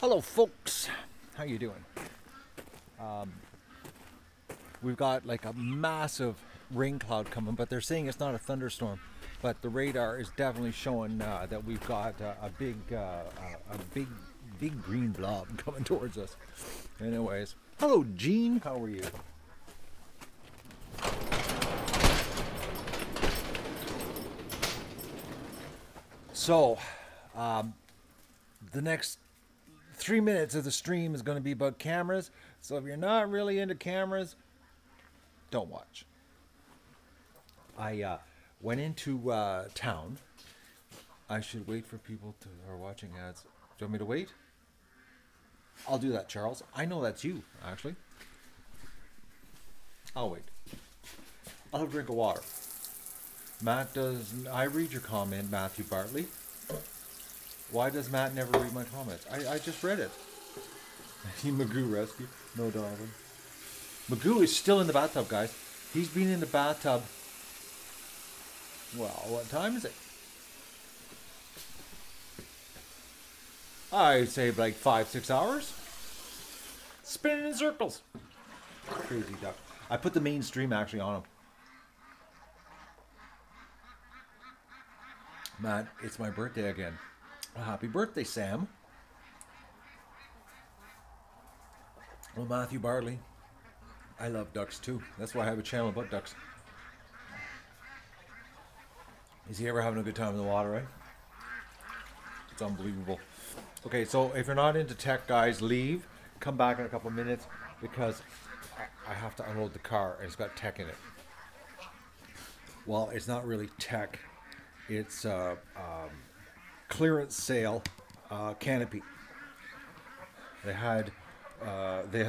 Hello folks, how you doing? We've got like a massive rain cloud coming, but they're saying it's not a thunderstorm, but the radar is definitely showing that we've got a big green blob coming towards us. Anyways, hello Gene, how are you? So the next 3 minutes of the stream is going to be about cameras. So if you're not really into cameras, don't watch. I went into town. I should wait for people to are watching ads. Do you want me to wait? I'll do that, Charles. I know that's you, actually. I'll wait. I'll have a drink of water. Matt, I read your comment, Matthew Bartley. Why does Matt never read my comments? I just read it. Magoo rescue. No darling. Magoo is still in the bathtub, guys. He's been in the bathtub. Well, what time is it? I'd say like 5-6 hours. Spinning in circles. Crazy duck. I put the main stream actually on him. Matt, it's my birthday again. Happy birthday, Sam. Well, Matthew Barley. I love ducks too. That's why I have a channel about ducks. Is he ever having a good time in the water, right? It's unbelievable. Okay, so if you're not into tech, guys, leave. Come back in a couple minutes because I have to unload the car and it's got tech in it. Well, it's not really tech. It's clearance sale canopy. They had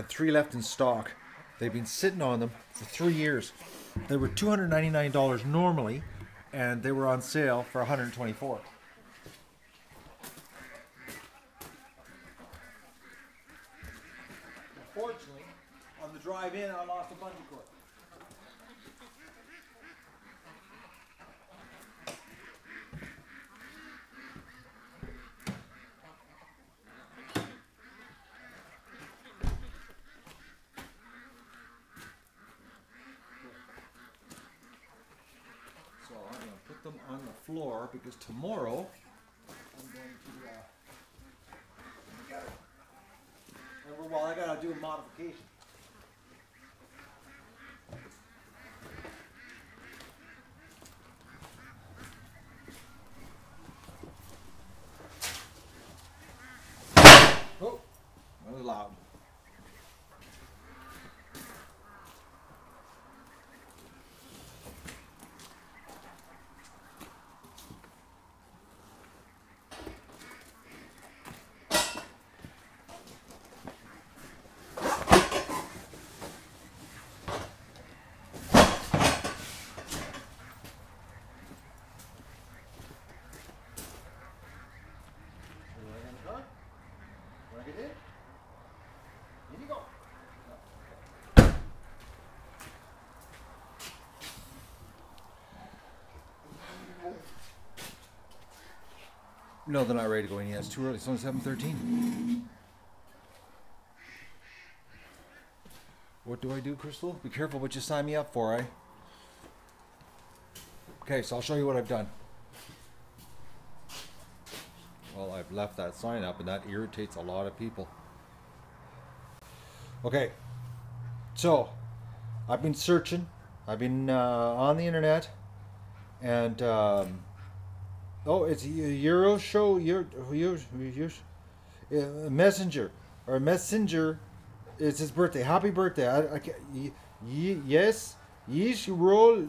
3 left in stock. They've been sitting on them for 3 years. They were $299 normally, and they were on sale for $124. Unfortunately, on the drive in, I lost a bungee cord. Them on the floor because tomorrow I'm going to well, I gotta do a modification. Oh, that was loud. No, they're not ready to go in yet. It's too early. It's only 7:13. What do I do, Crystal? Be careful what you sign me up for, eh? Okay, so I'll show you what I've done. Well, I've left that sign up, and that irritates a lot of people. Okay, so I've been searching. I've been on the internet, and oh, it's Euro show. Messenger or Messenger. It's his birthday. Happy birthday! Yes, roll.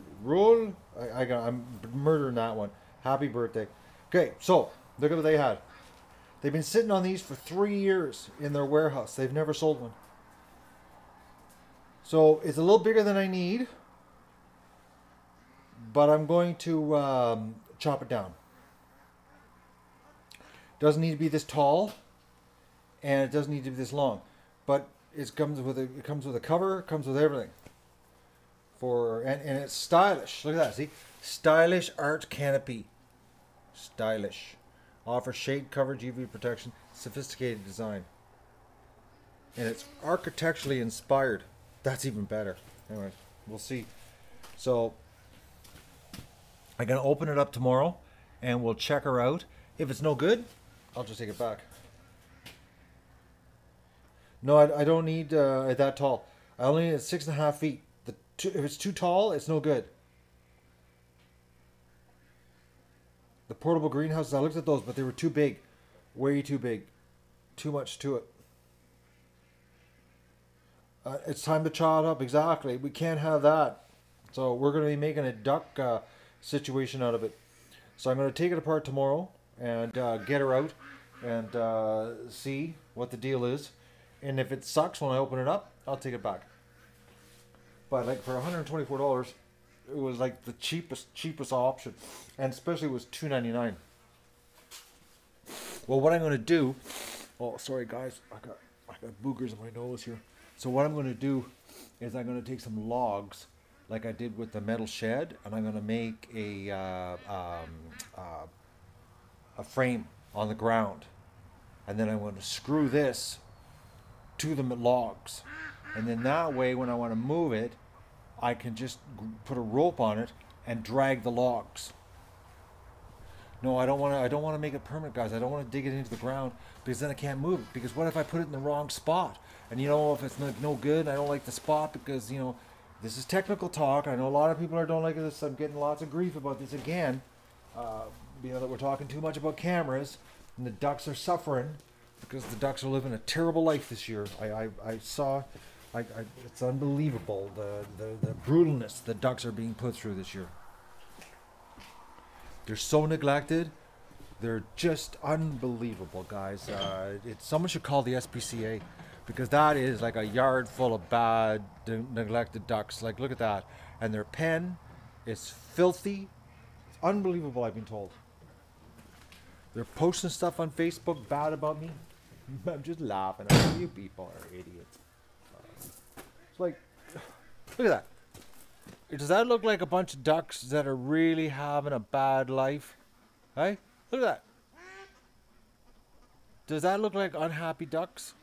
I'm murdering that one. Happy birthday. Okay, so look at what they had. They've been sitting on these for 3 years in their warehouse. They've never sold one. So it's a little bigger than I need, but I'm going to chop it down. Doesn't need to be this tall, and it doesn't need to be this long, but it comes with a cover, it comes with everything. And it's stylish. Look at that. See, stylish art canopy. Stylish. Offers shade coverage, UV protection, sophisticated design. And it's architecturally inspired. That's even better. Anyway, we'll see. So I'm going to open it up tomorrow and we'll check her out. If it's no good, I'll just take it back. No, I don't need that tall. I only need 6.5 feet. If it's too tall, it's no good. The portable greenhouses, I looked at those, but they were too big. Way too big. Too much to it. It's time to chaw it up, exactly. We can't have that. So we're going to be making a duck situation out of it. So I'm going to take it apart tomorrow and get her out and see what the deal is. And if it sucks when I open it up, I'll take it back. But like for $124, it was like the cheapest option, and especially it was $2.99. Well, what I'm going to do, oh sorry guys, I got boogers in my nose here. So what I'm going to do is I'm going to take some logs, like I did with the metal shed, and I'm going to make a frame on the ground, and then I'm going to screw this to the logs, and then that way when I want to move it, I can just put a rope on it and drag the logs. No, I don't want to make it permanent, guys. I don't want to dig it into the ground because then I can't move it. Because what if I put it in the wrong spot? And you know, if it's no good, I don't like the spot because, you know, this is technical talk. I know a lot of people don't like this. I'm getting lots of grief about this again. You know, that we're talking too much about cameras and the ducks are suffering because the ducks are living a terrible life this year. I saw, it's unbelievable the brutalness the ducks are being put through this year. They're so neglected. They're just unbelievable, guys. Someone should call the SPCA because that is like a yard full of bad, neglected ducks. Like, look at that. And their pen is filthy. It's unbelievable, I've been told. They're posting stuff on Facebook bad about me. I'm just laughing at you people are idiots. It's like, look at that. Does that look like a bunch of ducks that are really having a bad life? Hey, look at that. Does that look like unhappy ducks?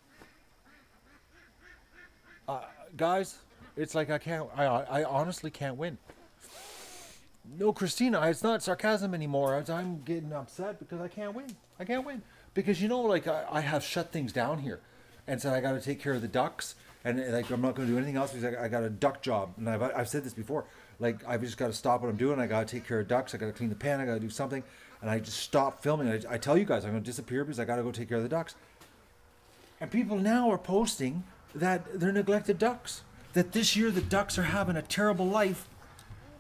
Guys, it's like I honestly can't win. No, Christina, it's not sarcasm anymore. I'm getting upset because I can't win. I can't win. Because, you know, like I have shut things down here. And so I got to take care of the ducks. And like I'm not going to do anything else because I got a duck job. And I've said this before. Like I've just got to stop what I'm doing. I got to take care of ducks. I got to clean the pen. I got to do something. And I just stop filming. I tell you guys I'm going to disappear because I got to go take care of the ducks. And people now are posting that they're neglected ducks. That this year the ducks are having a terrible life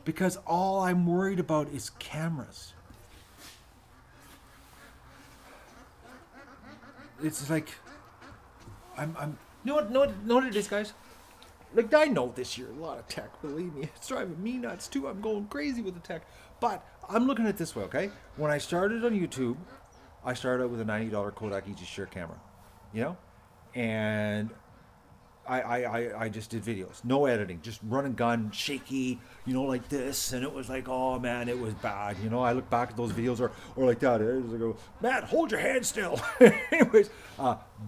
because all I'm worried about is cameras. It's like you know what it is, guys? Like, I know this year, a lot of tech, believe me. It's driving me nuts, too. I'm going crazy with the tech. But I'm looking at it this way, okay? When I started on YouTube, I started out with a $90 Kodak EG Shear camera, you know? And I just did videos. No editing. Just run and gun, shaky, you know, like this. And it was like, oh, man, it was bad. You know, I look back at those videos or like that. I go, Matt, hold your hand still. Anyways,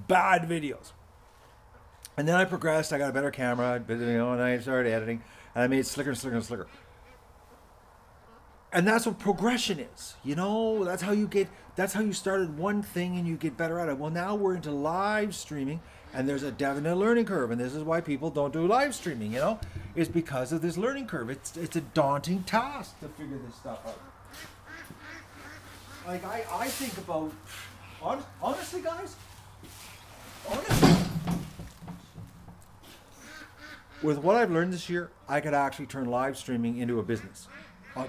bad videos. And then I progressed. I got a better camera, you know, and I started editing. And I made it slicker and slicker and slicker. And that's what progression is. You know, that's how you started one thing and you get better at it. Well, now we're into live streaming. And there's a definite learning curve, and this is why people don't do live streaming, you know? It's because of this learning curve. It's a daunting task to figure this stuff out. Like, I think about, honestly, guys, with what I've learned this year, I could actually turn live streaming into a business.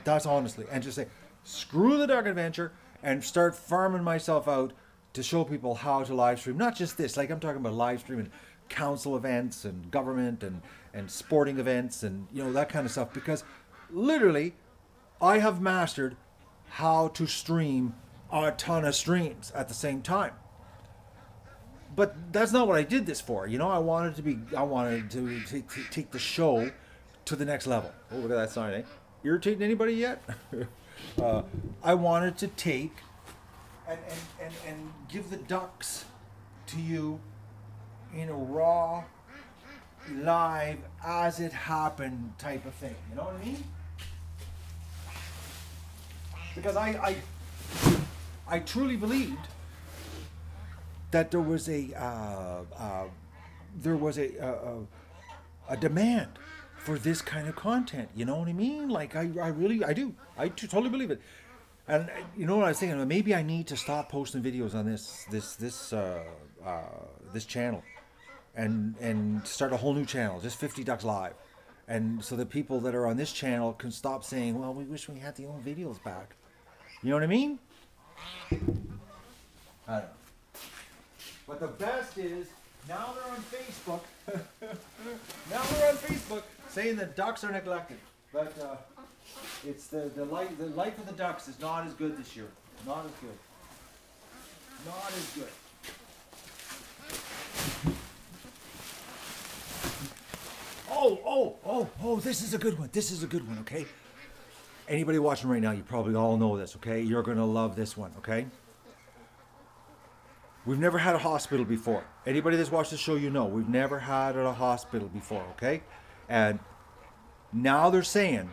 That's honestly, and just say, screw the duck adventure, and start farming myself out to show people how to live stream. Not just this, like I'm talking about live streaming council events and government and sporting events and, you know, that kind of stuff. Because literally, I have mastered how to stream a ton of streams at the same time. But that's not what I did this for. You know, I wanted to take the show to the next level. Oh, look at that sign, eh? Irritating anybody yet? I wanted to take and give the ducks to you in a raw, live, as it happened type of thing. You know what I mean? Because I truly believed that there was a demand for this kind of content. You know what I mean? Like I do. I totally believe it. And you know what I was thinking? Maybe I need to stop posting videos on this channel, and start a whole new channel, just 50 Ducks Live, and so the people that are on this channel can stop saying, "Well, we wish we had the old videos back." You know what I mean? I don't know. But the best is now they're on Facebook. Now they're on Facebook saying that ducks are neglected, but. It's the life of the ducks is not as good this year. Not as good. Not as good. Oh, this is a good one. This is a good one, okay? Anybody watching right now, you probably all know this, okay? You're going to love this one, okay? We've never had a hospital before. Anybody that's watched the show, you know, we've never had a hospital before, okay? And now they're saying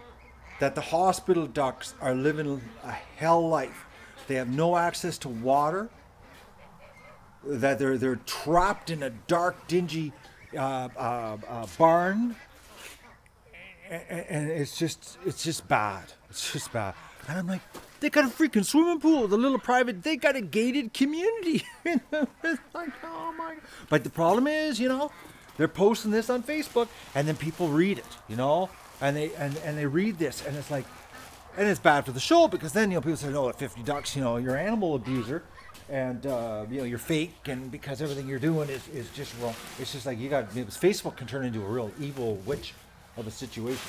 that the hospital ducks are living a hell life. They have no access to water. That they're trapped in a dark, dingy barn, and it's just bad. It's just bad. And I'm like, they got a freaking swimming pool, the little private. They got a gated community. It's like, oh my God. But the problem is, you know, they're posting this on Facebook, and then people read it, you know. And they read this, and it's like, and it's bad for the show, because then, you know, people say, oh, at 50 ducks, you know, you're an animal abuser, and you know, you're fake, and because everything you're doing is just wrong. It's just like, you got, because Facebook can turn into a real evil witch of a situation.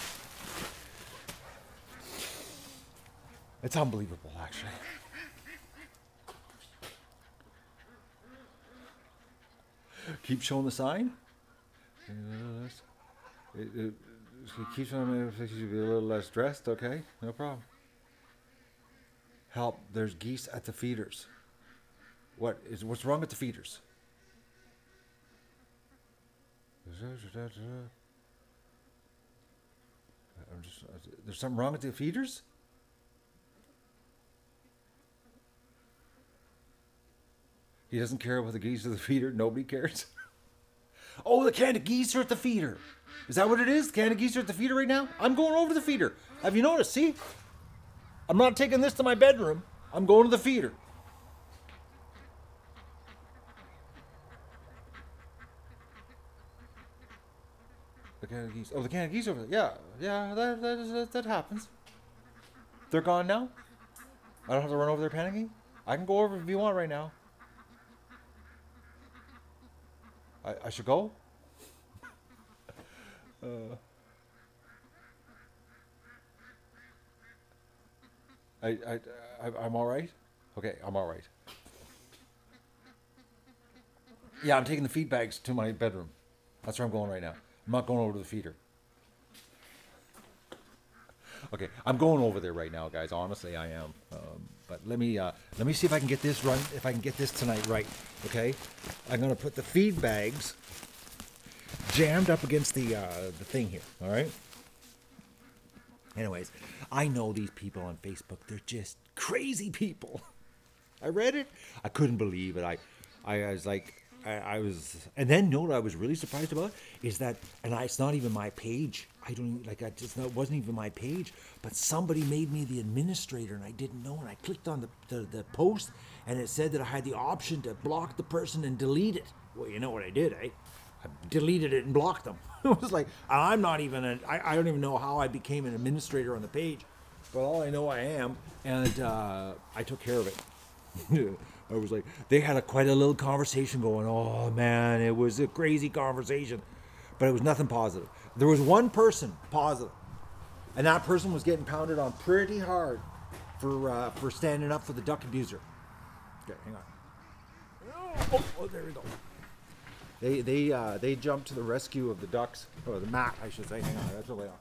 It's unbelievable, actually. Keep showing the sign. Keep showing me, you be a little less stressed, okay? No problem. Help, there's geese at the feeders. What's wrong with the feeders? There's something wrong with the feeders? He doesn't care about the geese or the feeder? Nobody cares? Oh, the can of geese are at the feeder. Is that what it is? The can of geese are at the feeder right now? I'm going over to the feeder. Have you noticed? See? I'm not taking this to my bedroom. I'm going to the feeder. The can of geese. Oh, the can of geese over there. Yeah, that happens. They're gone now? I don't have to run over there panicking? I can go over if you want right now. I should go? I'm all right? Okay, I'm all right. Yeah, I'm taking the feed bags to my bedroom. That's where I'm going right now. I'm not going over to the feeder. Okay, I'm going over there right now, guys. Honestly, I am. But let me see if I can get this run. If I can get this tonight right. Okay, I'm gonna put the feed bags jammed up against the thing here. All right. Anyways, I know these people on Facebook. They're just crazy people. I read it. I couldn't believe it. I was like, I was, and then, you know what I was really surprised about is that, and it's not even my page. I don't like. It wasn't even my page. But somebody made me the administrator, and I didn't know. And I clicked on the post, and it said that I had the option to block the person and delete it. Well, you know what I did, eh? I deleted it and blocked them. It was like, I'm not even. I don't even know how I became an administrator on the page. But all I know I am, and I took care of it. I was like, they had quite a little conversation going. Oh man, it was a crazy conversation, but it was nothing positive. There was one person positive, and that person was getting pounded on pretty hard for standing up for the duck abuser. Okay, hang on. Oh, there we go. They jumped to the rescue of the ducks, or the mat, I should say. Hang on, that's really on.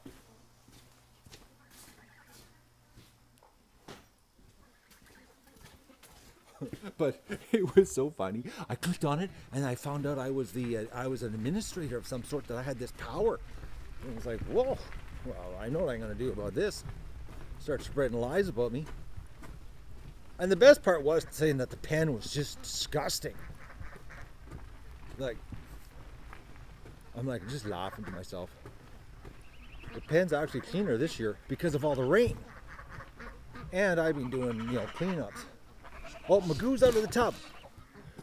But it was so funny. I clicked on it and I found out I was an administrator of some sort, that I had this power. And I was like, whoa, well, I know what I'm going to do about this. Start spreading lies about me. And the best part was saying that the pen was just disgusting. Like, I'm like just laughing to myself. The pen's actually cleaner this year because of all the rain. And I've been doing, cleanups. Oh, Magoo's out of the tub.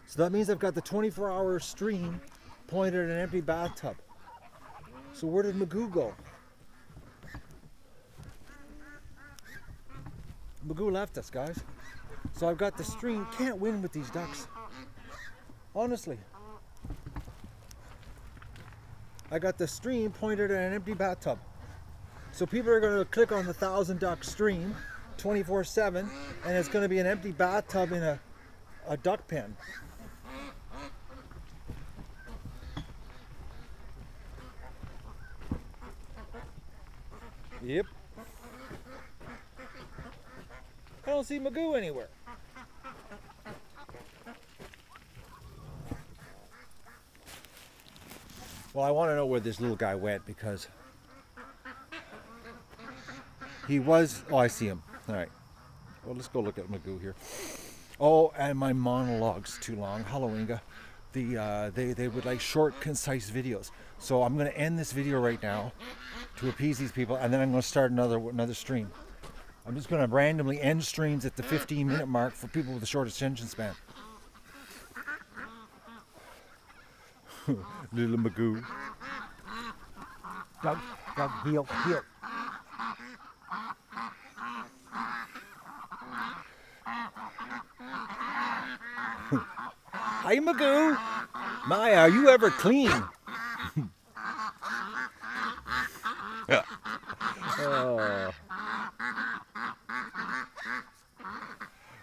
So that means I've got the 24-hour stream pointed at an empty bathtub. So where did Magoo go? Magoo left us, guys. So I've got the stream. Can't win with these ducks. Honestly. I got the stream pointed at an empty bathtub. So people are going to click on the 1,000 duck stream 24/7, and it's going to be an empty bathtub in a duck pen. Yep. I don't see Magoo anywhere. Well, I want to know where this little guy went, because he was... Oh, I see him. All right. Well, let's go look at Magoo here. Oh, and my monologue's too long. Halloweenga. They would like short, concise videos. So I'm going to end this video right now to appease these people, and then I'm going to start another stream. I'm just going to randomly end streams at the 15-minute mark for people with the short attention span. Little Magoo. Doug, heel. Hi, Magoo. My, are you ever clean? Oh.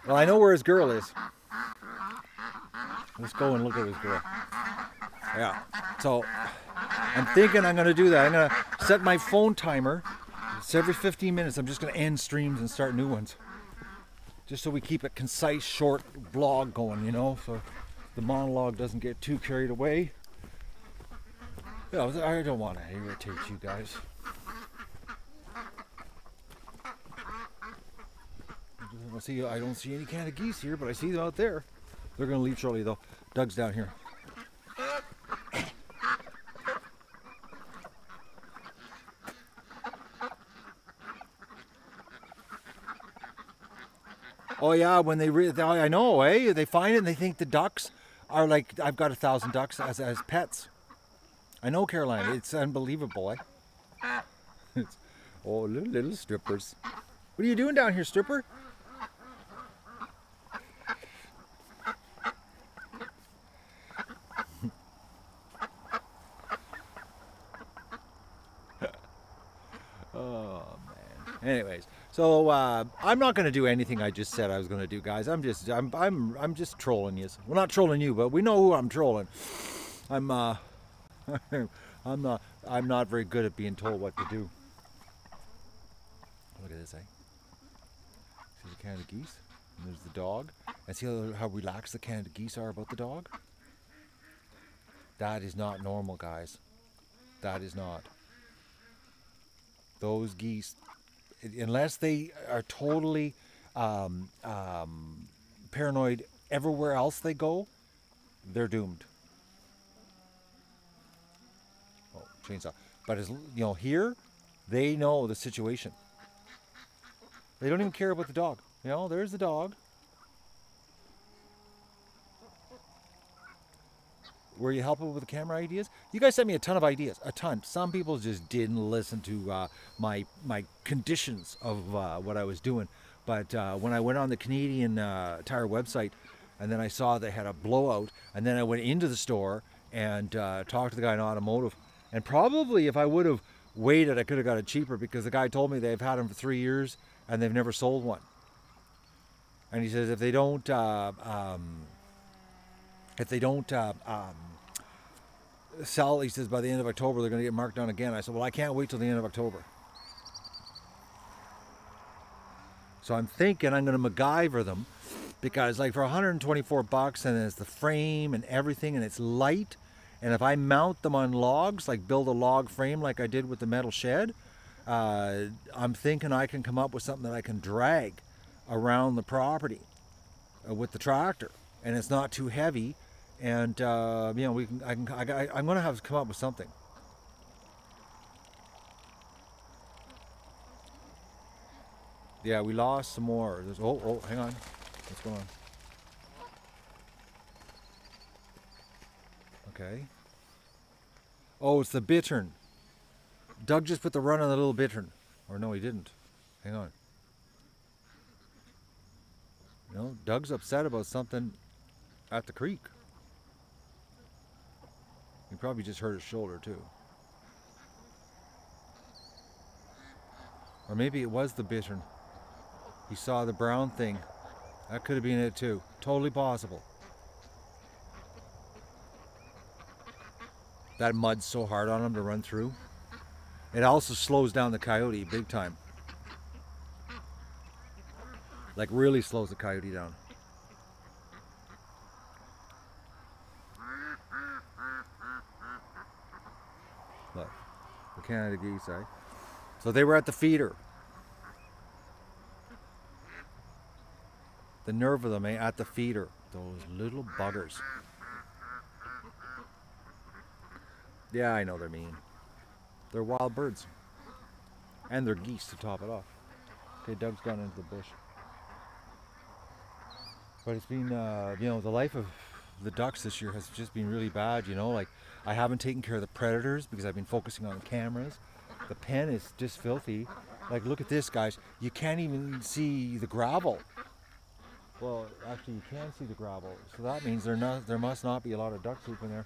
Well, I know where his girl is. Let's go and look at his girl. Yeah. So I'm thinking I'm going to do that. I'm going to set my phone timer. It's every 15 minutes. I'm just going to end streams and start new ones. Just so we keep a concise, short vlog going, so the monologue doesn't get too carried away. I don't want to irritate you guys. I don't see any Canada geese here, but I see them out there. They're going to leave shortly, though. Doug's down here. Oh yeah, when I know, eh? They find it and they think the ducks are like, I've got 1,000 ducks as pets. I know, Caroline. It's unbelievable, eh? Oh, little strippers. What are you doing down here, stripper? Oh man. Anyways, so I'm not going to do anything I just said I was going to do, guys. I'm just trolling you. Well, not trolling you, but we know who I'm trolling. I'm not very good at being told what to do. Look at this, eh? See the Canada geese? And there's the dog. And see how relaxed the Canada geese are about the dog? That is not normal, guys. That is not. Those geese, unless they are totally paranoid everywhere else they go, they're doomed. Oh, chainsaw. But as here, they know the situation. They don't even care about the dog. There's the dog. Were you helpful with the camera ideas? You guys sent me a ton of ideas, a ton. Some people just didn't listen to my conditions of what I was doing. But when I went on the Canadian Tire website, and then I saw they had a blowout, and then I went into the store and talked to the guy in automotive. And probably if I would have waited, I could have got it cheaper, because the guy told me they've had them for 3 years and they've never sold one. And he says if they don't sell, he says by the end of October they're going to get marked down again. I said, well, I can't wait till the end of October. So I'm thinking I'm going to MacGyver them, Because like for 124 bucks, and it's the frame and everything, and it's light, and if I mount them on logs, like build a log frame like I did with the metal shed, I'm thinking I can come up with something that I can drag around the property with the tractor, and it's not too heavy, and you know, I'm gonna have to come up with something. Yeah, we lost some more. Oh, hang on. What's going on? Okay. Oh, it's the bittern. Doug just put the run on the little bittern. Or no, he didn't. Hang on. No, Doug's upset about something at the creek. He probably just hurt his shoulder too. Or maybe it was the bittern. He saw the brown thing. That could have been it too. Totally possible. That mud's so hard on him to run through. It also slows down the coyote big time. Like really slows the coyote down. Look, the Canada geese, eh? So they were at the feeder. The nerve of them, eh? At the feeder. Those little buggers. Yeah, I know they're mean. They're wild birds. And they're geese to top it off. Okay, Doug's gone into the bush. But it's been, you know, the life of the ducks this year has just been really bad, you know. Like, I haven't taken care of the predators because I've been focusing on the cameras. The pen is just filthy. Like, look at this, guys. You can't even see the gravel. Well, actually, you can see the gravel, so that means there must not be a lot of duck poop in there.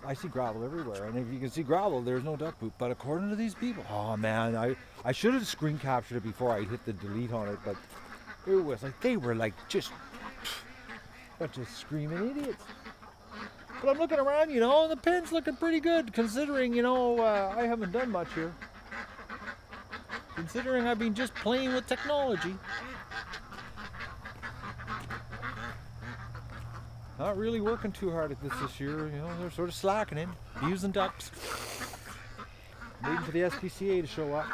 I see gravel everywhere, and if you can see gravel, there's no duck poop. But according to these people, oh man, I should have screen captured it before I hit the delete on it, but it was like they were like just a bunch of screaming idiots. But I'm looking around, you know, and the pen's looking pretty good, considering, you know, I haven't done much here. Considering I've been just playing with technology. Not really working too hard at this year, you know, they're sort of slackening, using ducks. Waiting for the SPCA to show up.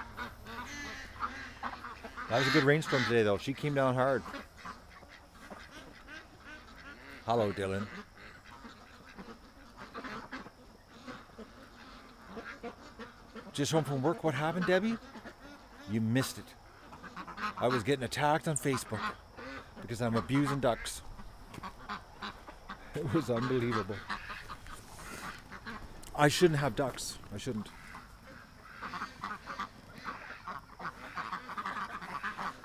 That was a good rainstorm today though, she came down hard. Hello, Dylan. Just home from work, what happened, Debbie? You missed it. I was getting attacked on Facebook because I'm abusing ducks. It was unbelievable. I shouldn't have ducks. I shouldn't.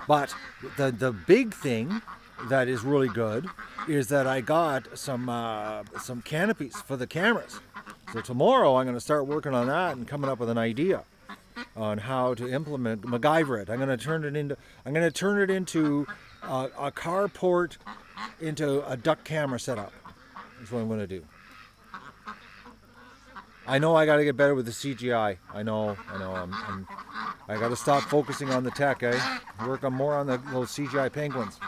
But the big thing that is really good is that I got some canopies for the cameras. So tomorrow I'm going to start working on that and coming up with an idea on how to implement MacGyver it. I'm going to turn it into a carport into a duck camera setup. That's what I'm going to do. I know I got to get better with the CGI. I know. I got to stop focusing on the tech, eh? Work on more on the little CGI penguins.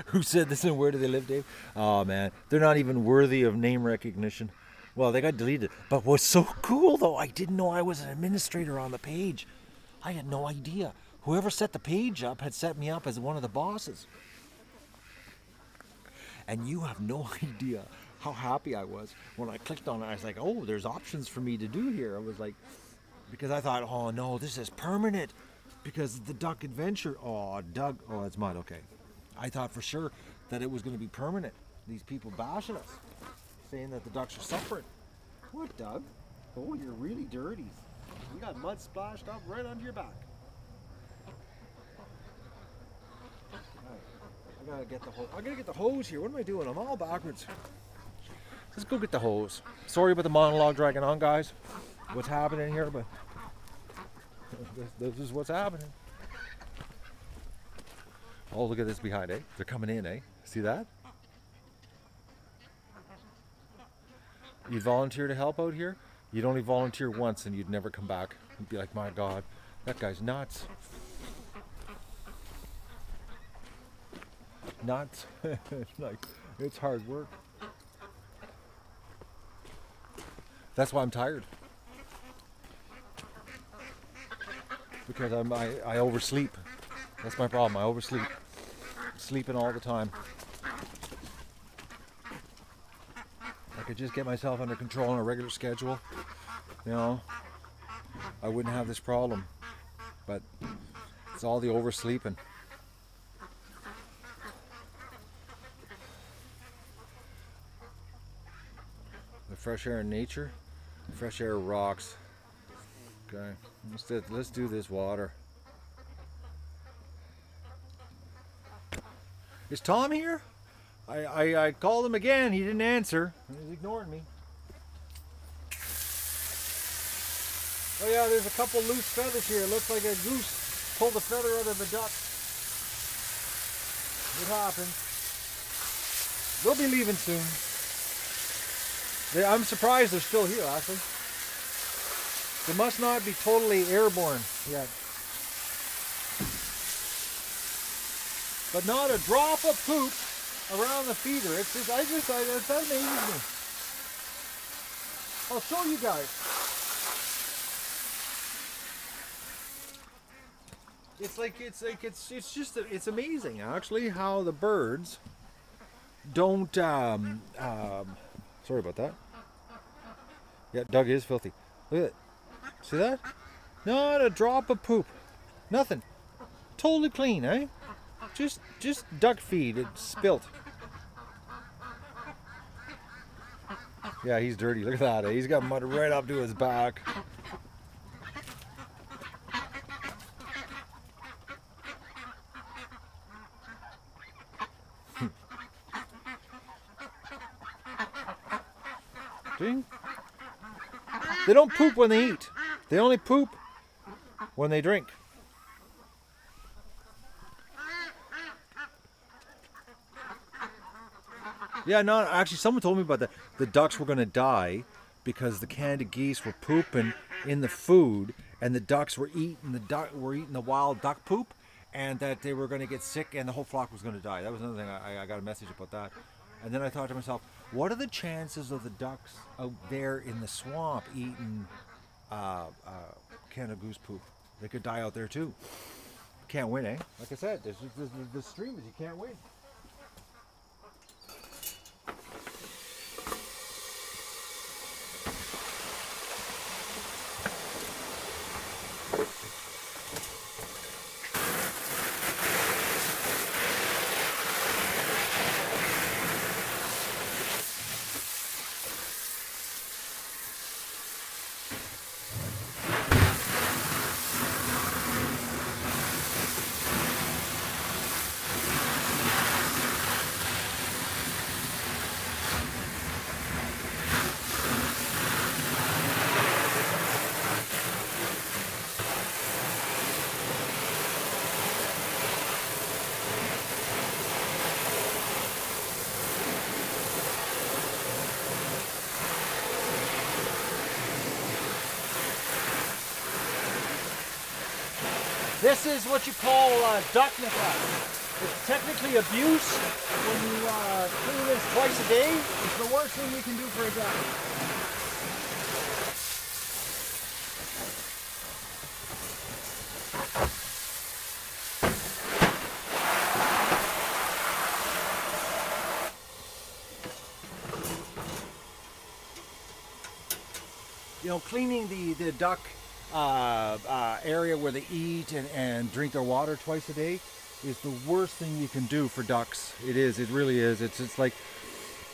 Who said this and where do they live, Dave? Oh man, they're not even worthy of name recognition. Well, they got deleted. But what's so cool though, I didn't know I was an administrator on the page. I had no idea. Whoever set the page up had set me up as one of the bosses. And you have no idea how happy I was when I clicked on it. I was like, oh, there's options for me to do here. I was like, because I thought, oh no, this is permanent. Because the duck adventure, oh, Doug, oh, that's mud, okay. I thought for sure that it was going to be permanent. These people bashing us, saying that the ducks are suffering. What, Doug? Oh, you're really dirty. You got mud splashed up right onto your back. I gotta get the hose. I gotta get the hose here. What am I doing? I'm all backwards. Let's go get the hose. Sorry about the monologue dragging on, guys. What's happening here, but this is what's happening. Oh, look at this behind, eh? They're coming in, eh? See that? You volunteer to help out here? You'd only volunteer once and you'd never come back. You'd be like, my God, that guy's nuts. nuts. Like, it's hard work. That's why I'm tired. Because I oversleep. That's my problem. I oversleep. Sleeping all the time. I could just get myself under control on a regular schedule, you know, I wouldn't have this problem. But it's all the oversleeping. The fresh air in nature, fresh air rocks. Okay, let's do this water. Is Tom here? I called him again. He didn't answer. He's ignoring me. Oh yeah, there's a couple loose feathers here. It looks like a goose pulled a feather out of the duck. It happens. They'll be leaving soon. I'm surprised they're still here, actually. They must not be totally airborne yet. But not a drop of poop around the feeder. It's just, that amazes me. I'll show you guys. It's amazing actually how the birds don't, sorry about that. Yeah, Doug is filthy. Look at it. See that? Not a drop of poop. Nothing. Totally clean, eh? Just duck feed. It's spilt. Yeah, he's dirty. Look at that. Eh? He's got mud right up to his back. Ding. They don't poop when they eat. They only poop when they drink. Yeah, no, actually someone told me about that. The ducks were going to die because the Canada geese were pooping in the food and the ducks were eating the wild duck poop, and that they were going to get sick and the whole flock was going to die. That was another thing. I got a message about that. And then I thought to myself, what are the chances of the ducks out there in the swamp eating Canada goose poop? They could die out there too. Can't win, eh? Like I said, there's the streamers, you can't win. This is what you call duck neglect. It's technically abuse when you clean this twice a day. It's the worst thing you can do for a duck. You know, cleaning the duck area where they eat and drink their water twice a day is the worst thing you can do for ducks. It is. It really is. It's like,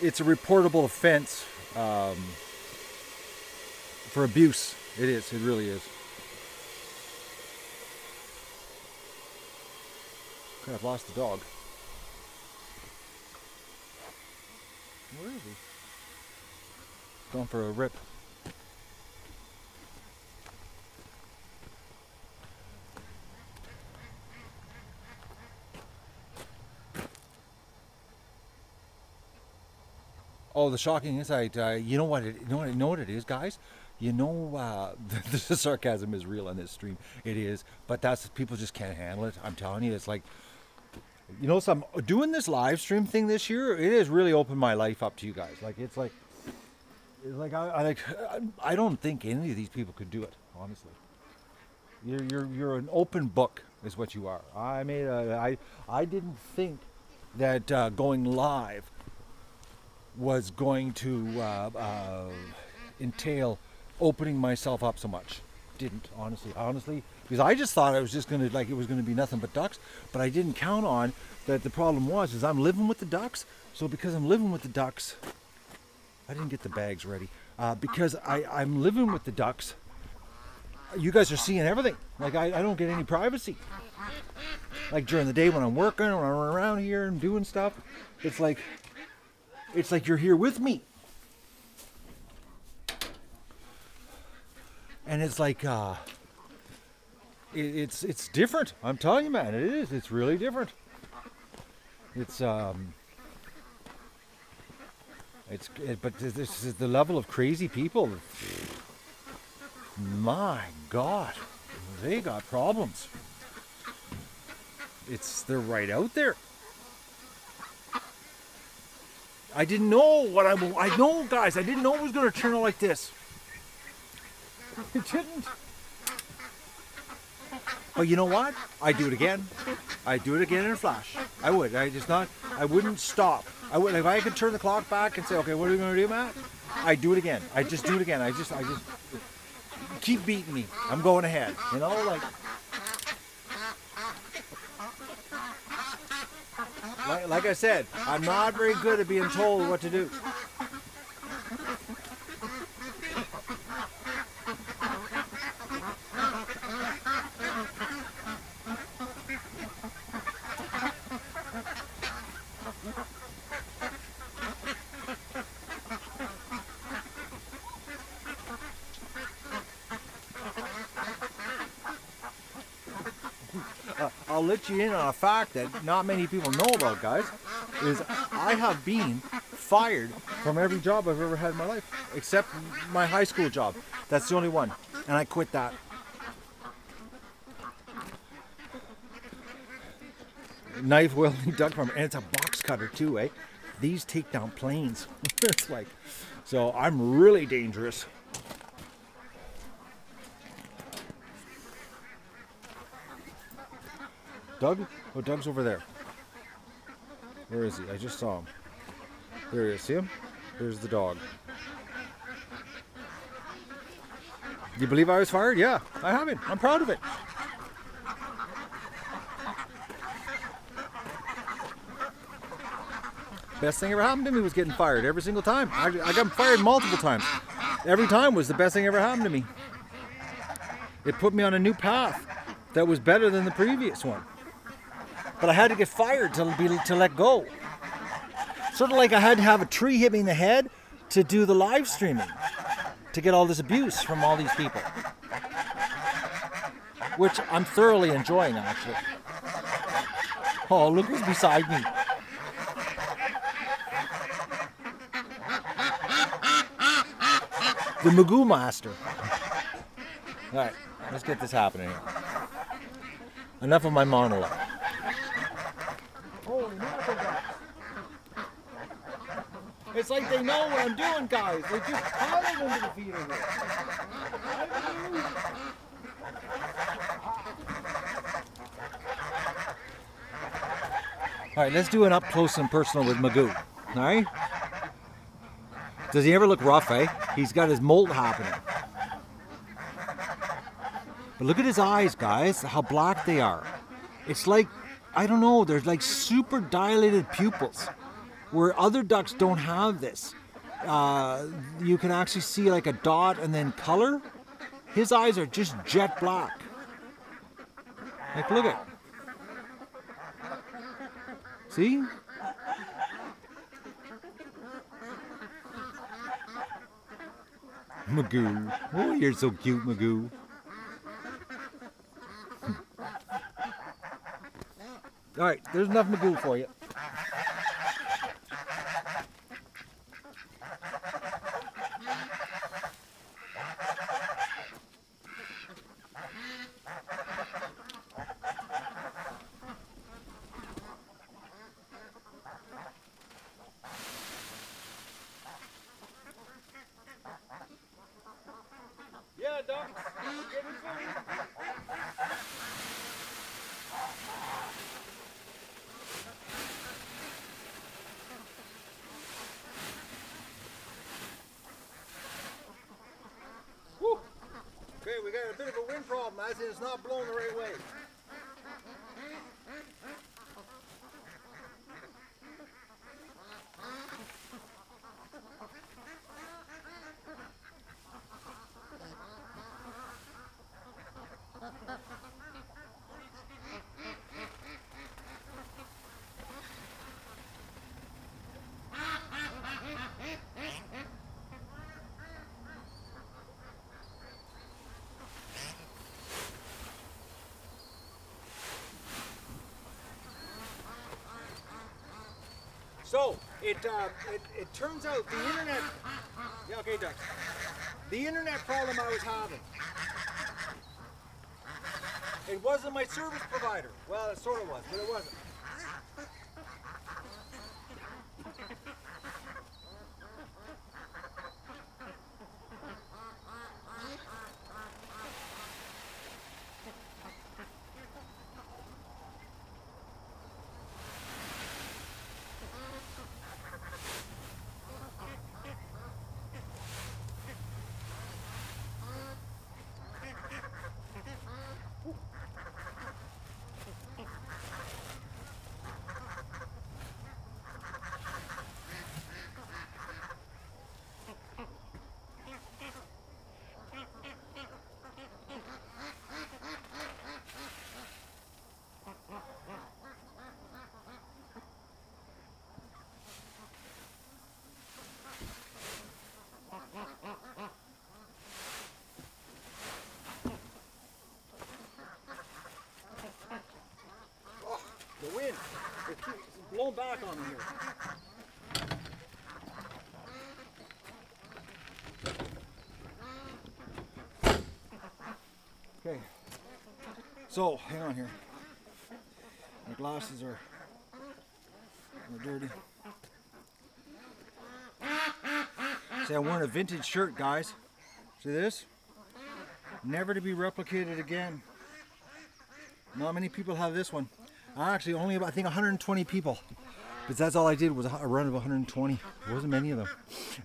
it's a reportable offense for abuse. It is. It really is. Okay, I've lost the dog. Where is he? Going for a rip. Oh, the shocking insight. You know what it is, guys? You know, the sarcasm is real on this stream. It is, but people just can't handle it. I'm telling you, it's like, You know, so I'm doing this live stream thing this year. It has really opened my life up to you guys. Like it's like I don't think any of these people could do it. Honestly, you're an open book, is what you are. I didn't think that going live was going to entail opening myself up so much. Didn't, honestly, because I just thought I was just gonna, like, it was gonna be nothing but ducks, but I didn't count on that. The problem is I'm living with the ducks. So because I'm living with the ducks, I didn't get the bags ready. Because I'm living with the ducks, you guys are seeing everything. Like I don't get any privacy. Like during the day when I'm working, when I'm around here and doing stuff, it's like you're here with me. And it's like it's different. I'm telling you, man, it is. It's really different. But this is the level of crazy people. My God, they got problems. They're right out there. I didn't know I know, guys. I didn't know it was going to turn out like this. It didn't. But you know what? I'd do it again. I'd do it again in a flash. I would. I wouldn't stop. I would, if I could turn the clock back and say, okay, what are we going to do, Matt? I'd do it again. I'd just do it again. I just keep beating me. I'm going ahead. You know, like I said, I'm not very good at being told what to do. I'll let you in on a fact that not many people know about, guys, is I have been fired from every job I've ever had in my life, except my high school job. That's the only one, and I quit that. Knife welding duck farm, and it's a box cutter too, eh? These take down planes. It's like, so I'm really dangerous. Doug? Oh, Doug's over there. Where is he? I just saw him. There he is. See him? There's the dog. Do you believe I was fired? Yeah, I have been. I'm proud of it. Best thing ever happened to me was getting fired every single time. I got fired multiple times. Every time was the best thing ever happened to me. It put me on a new path that was better than the previous one. But I had to get fired to let go. Sort of like I had to have a tree hit me in the head to do the live streaming, to get all this abuse from all these people. Which I'm thoroughly enjoying, actually. Oh, look who's beside me. The Magoo Master. Alright, let's get this happening here. Enough of my monologue. Holy mackerel. It's like they know what I'm doing, guys. They just piled into the feeder here. Alright, let's do an up close and personal with Magoo. Alright? Does he ever look rough, eh? He's got his molt happening. But look at his eyes, guys, how black they are. It's like, I don't know, there's like super dilated pupils where other ducks don't have this. You can actually see like a dot and then color. His eyes are just jet black. Like, look at. See? Magoo. Oh, you're so cute, Magoo. Alright, there's enough Magoo for you. duck. Get in food. Woo. Okay, we got a bit of a wind problem, as in it's not blowing the right way. So it turns out the internet. Yeah, okay, Duck. The internet problem I was having. It wasn't my service provider. Well, it sort of was, but it wasn't. The wind, it keeps blowing back on me here. Okay, so hang on here. My glasses are dirty. See, I'm wearing a vintage shirt, guys. See this? Never to be replicated again. Not many people have this one. Actually, only about, I think 120 people. But that's all I did was a run of 120. There wasn't many of them.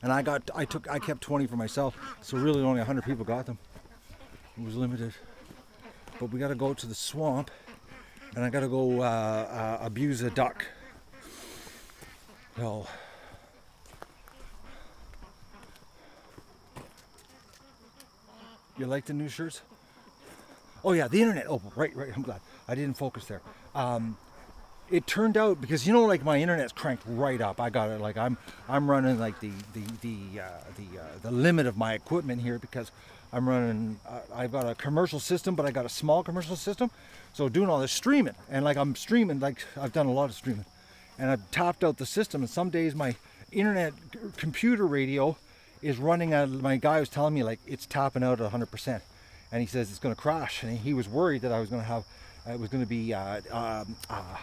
And I kept 20 for myself. So really only 100 people got them. It was limited. But we got to go to the swamp, and I got to go abuse a duck. So you like the new shirts? Oh yeah, the internet. Oh, right. I'm glad I didn't focus there. It turned out, because you know, like my internet's cranked right up. I got it like I'm running like the limit of my equipment here, because I'm running. I've got a commercial system, but I got a small commercial system. So doing all this streaming, and like I'm streaming, like I've done a lot of streaming, and I've topped out the system. And some days my internet computer radio is running out. My guy was telling me like it's topping out at 100%. And he says it's going to crash, and he was worried that I was going to have, it was going to be, how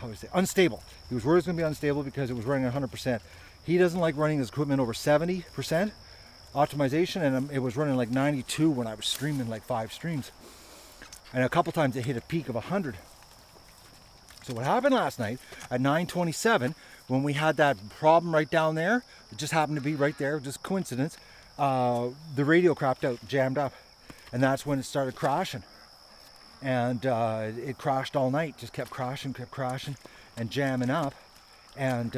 was it, unstable. He was worried it was going to be unstable because it was running at 100%. He doesn't like running his equipment over 70% optimization, and it was running like 92 when I was streaming like 5 streams. And a couple times it hit a peak of 100. So what happened last night at 9:27, when we had that problem right down there, it just happened to be right there, just coincidence, the radio crapped out, jammed up. And that's when it started crashing. And it crashed all night, just kept crashing and jamming up. And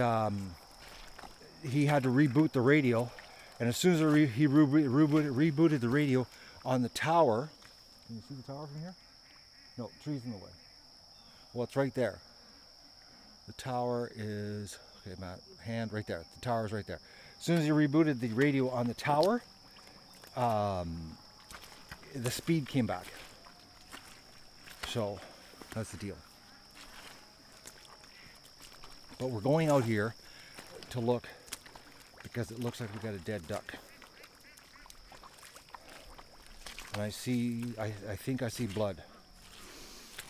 he had to reboot the radio. And as soon as he rebooted the radio on the tower, can you see the tower from here? No, trees in the way. Well, it's right there. The tower is, okay, Matt, hand right there. The tower is right there. As soon as he rebooted the radio on the tower, the speed came back. So that's the deal. But we're going out here to look, because it looks like we got a dead duck. And I think I see blood.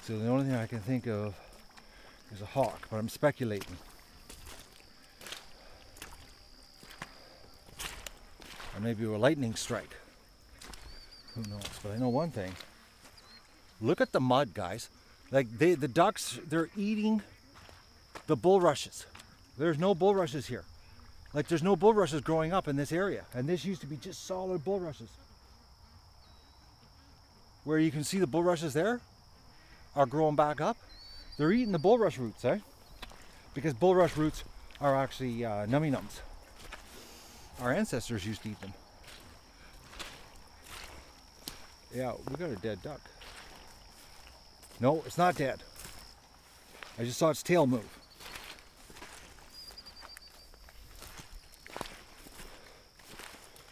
So the only thing I can think of is a hawk, but I'm speculating. Or maybe a lightning strike. Who knows? But I know one thing. Look at the mud, guys. Like the ducks, they're eating the bulrushes. There's no bulrushes here. Like there's no bulrushes growing up in this area. And this used to be just solid bulrushes. Where you can see the bulrushes there are growing back up. They're eating the bulrush roots, eh? Because bulrush roots are actually nummy nums. Our ancestors used to eat them. Yeah, we got a dead duck. No, it's not dead. I just saw its tail move.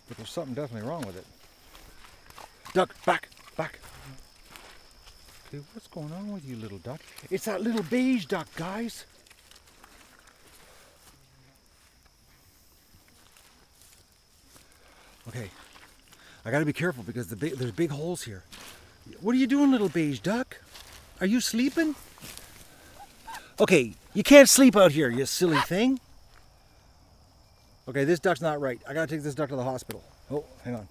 But there's something definitely wrong with it. Duck, back, back. Okay, what's going on with you, little duck? It's that little beige duck, guys. Okay, I gotta be careful because there's big holes here. What are you doing, little beige duck? Are you sleeping? Okay, you can't sleep out here, you silly thing. Okay, this duck's not right. I gotta take this duck to the hospital. Oh, hang on.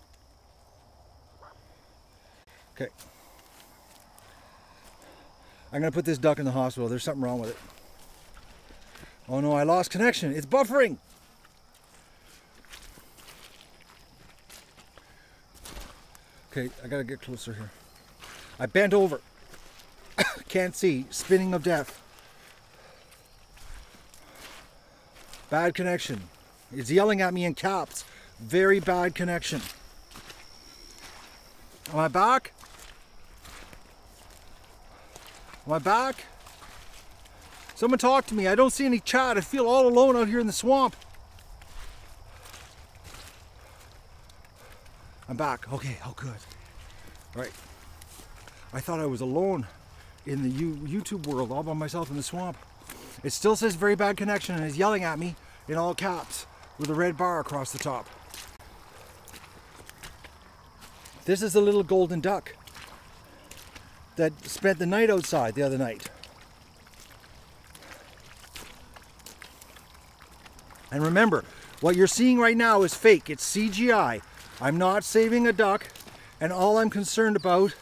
Okay. I'm gonna put this duck in the hospital. There's something wrong with it. Oh no, I lost connection. It's buffering. Okay, I gotta get closer here. I bent over. Can't see. Spinning of death. Bad connection. It's yelling at me in caps. Very bad connection. Am I back? Am I back? Someone talk to me. I don't see any chat. I feel all alone out here in the swamp. I'm back. Okay, oh good. Right. I thought I was alone in the YouTube world, all by myself in the swamp. It still says very bad connection and is yelling at me in all caps with a red bar across the top. This is a little golden duck that spent the night outside the other night. And remember, what you're seeing right now is fake. It's CGI. I'm not saving a duck, and all I'm concerned about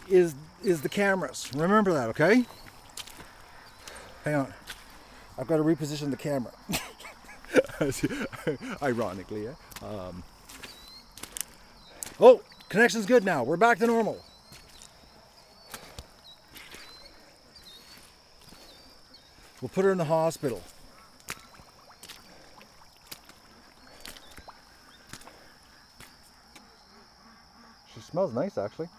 is the cameras. Remember that, okay? Hang on. I've got to reposition the camera. Ironically, eh? Oh, connection's good now. We're back to normal. We'll put her in the hospital. She smells nice, actually.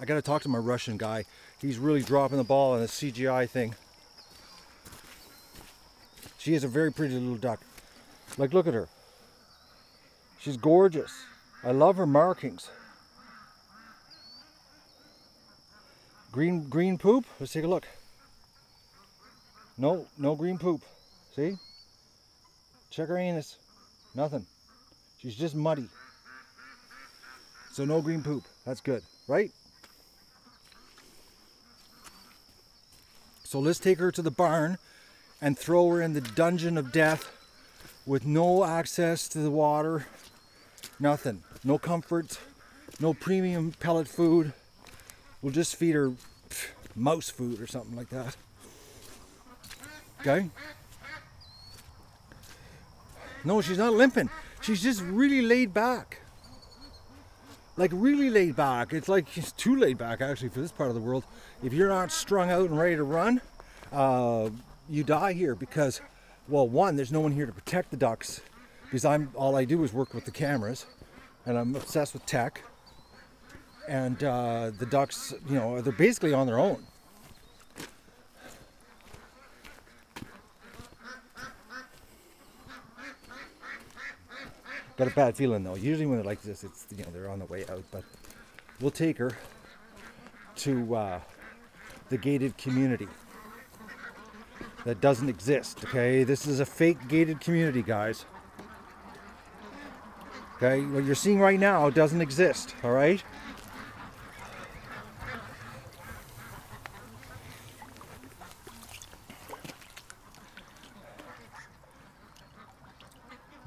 I gotta talk to my Russian guy. He's really dropping the ball on this CGI thing. She is a very pretty little duck. Like, look at her. She's gorgeous. I love her markings. Green poop? Let's take a look. No green poop. See? Check her anus. Nothing. She's just muddy. So no green poop. That's good, right? So let's take her to the barn and throw her in the dungeon of death with no access to the water, nothing. No comfort, no premium pellet food. We'll just feed her mouse food or something like that. Okay? No, she's not limping. She's just really laid back. Like really laid back. It's like she's too laid back actually for this part of the world. If you're not strung out and ready to run, you die here because, well, one, there's no one here to protect the ducks because all I do is work with the cameras and I'm obsessed with tech. And the ducks, you know, they're basically on their own. Got a bad feeling though. Usually when they're like this, it's, you know, they're on the way out. But we'll take her to the gated community that doesn't exist. Okay, this is a fake gated community, guys. Okay, what you're seeing right now doesn't exist. All right.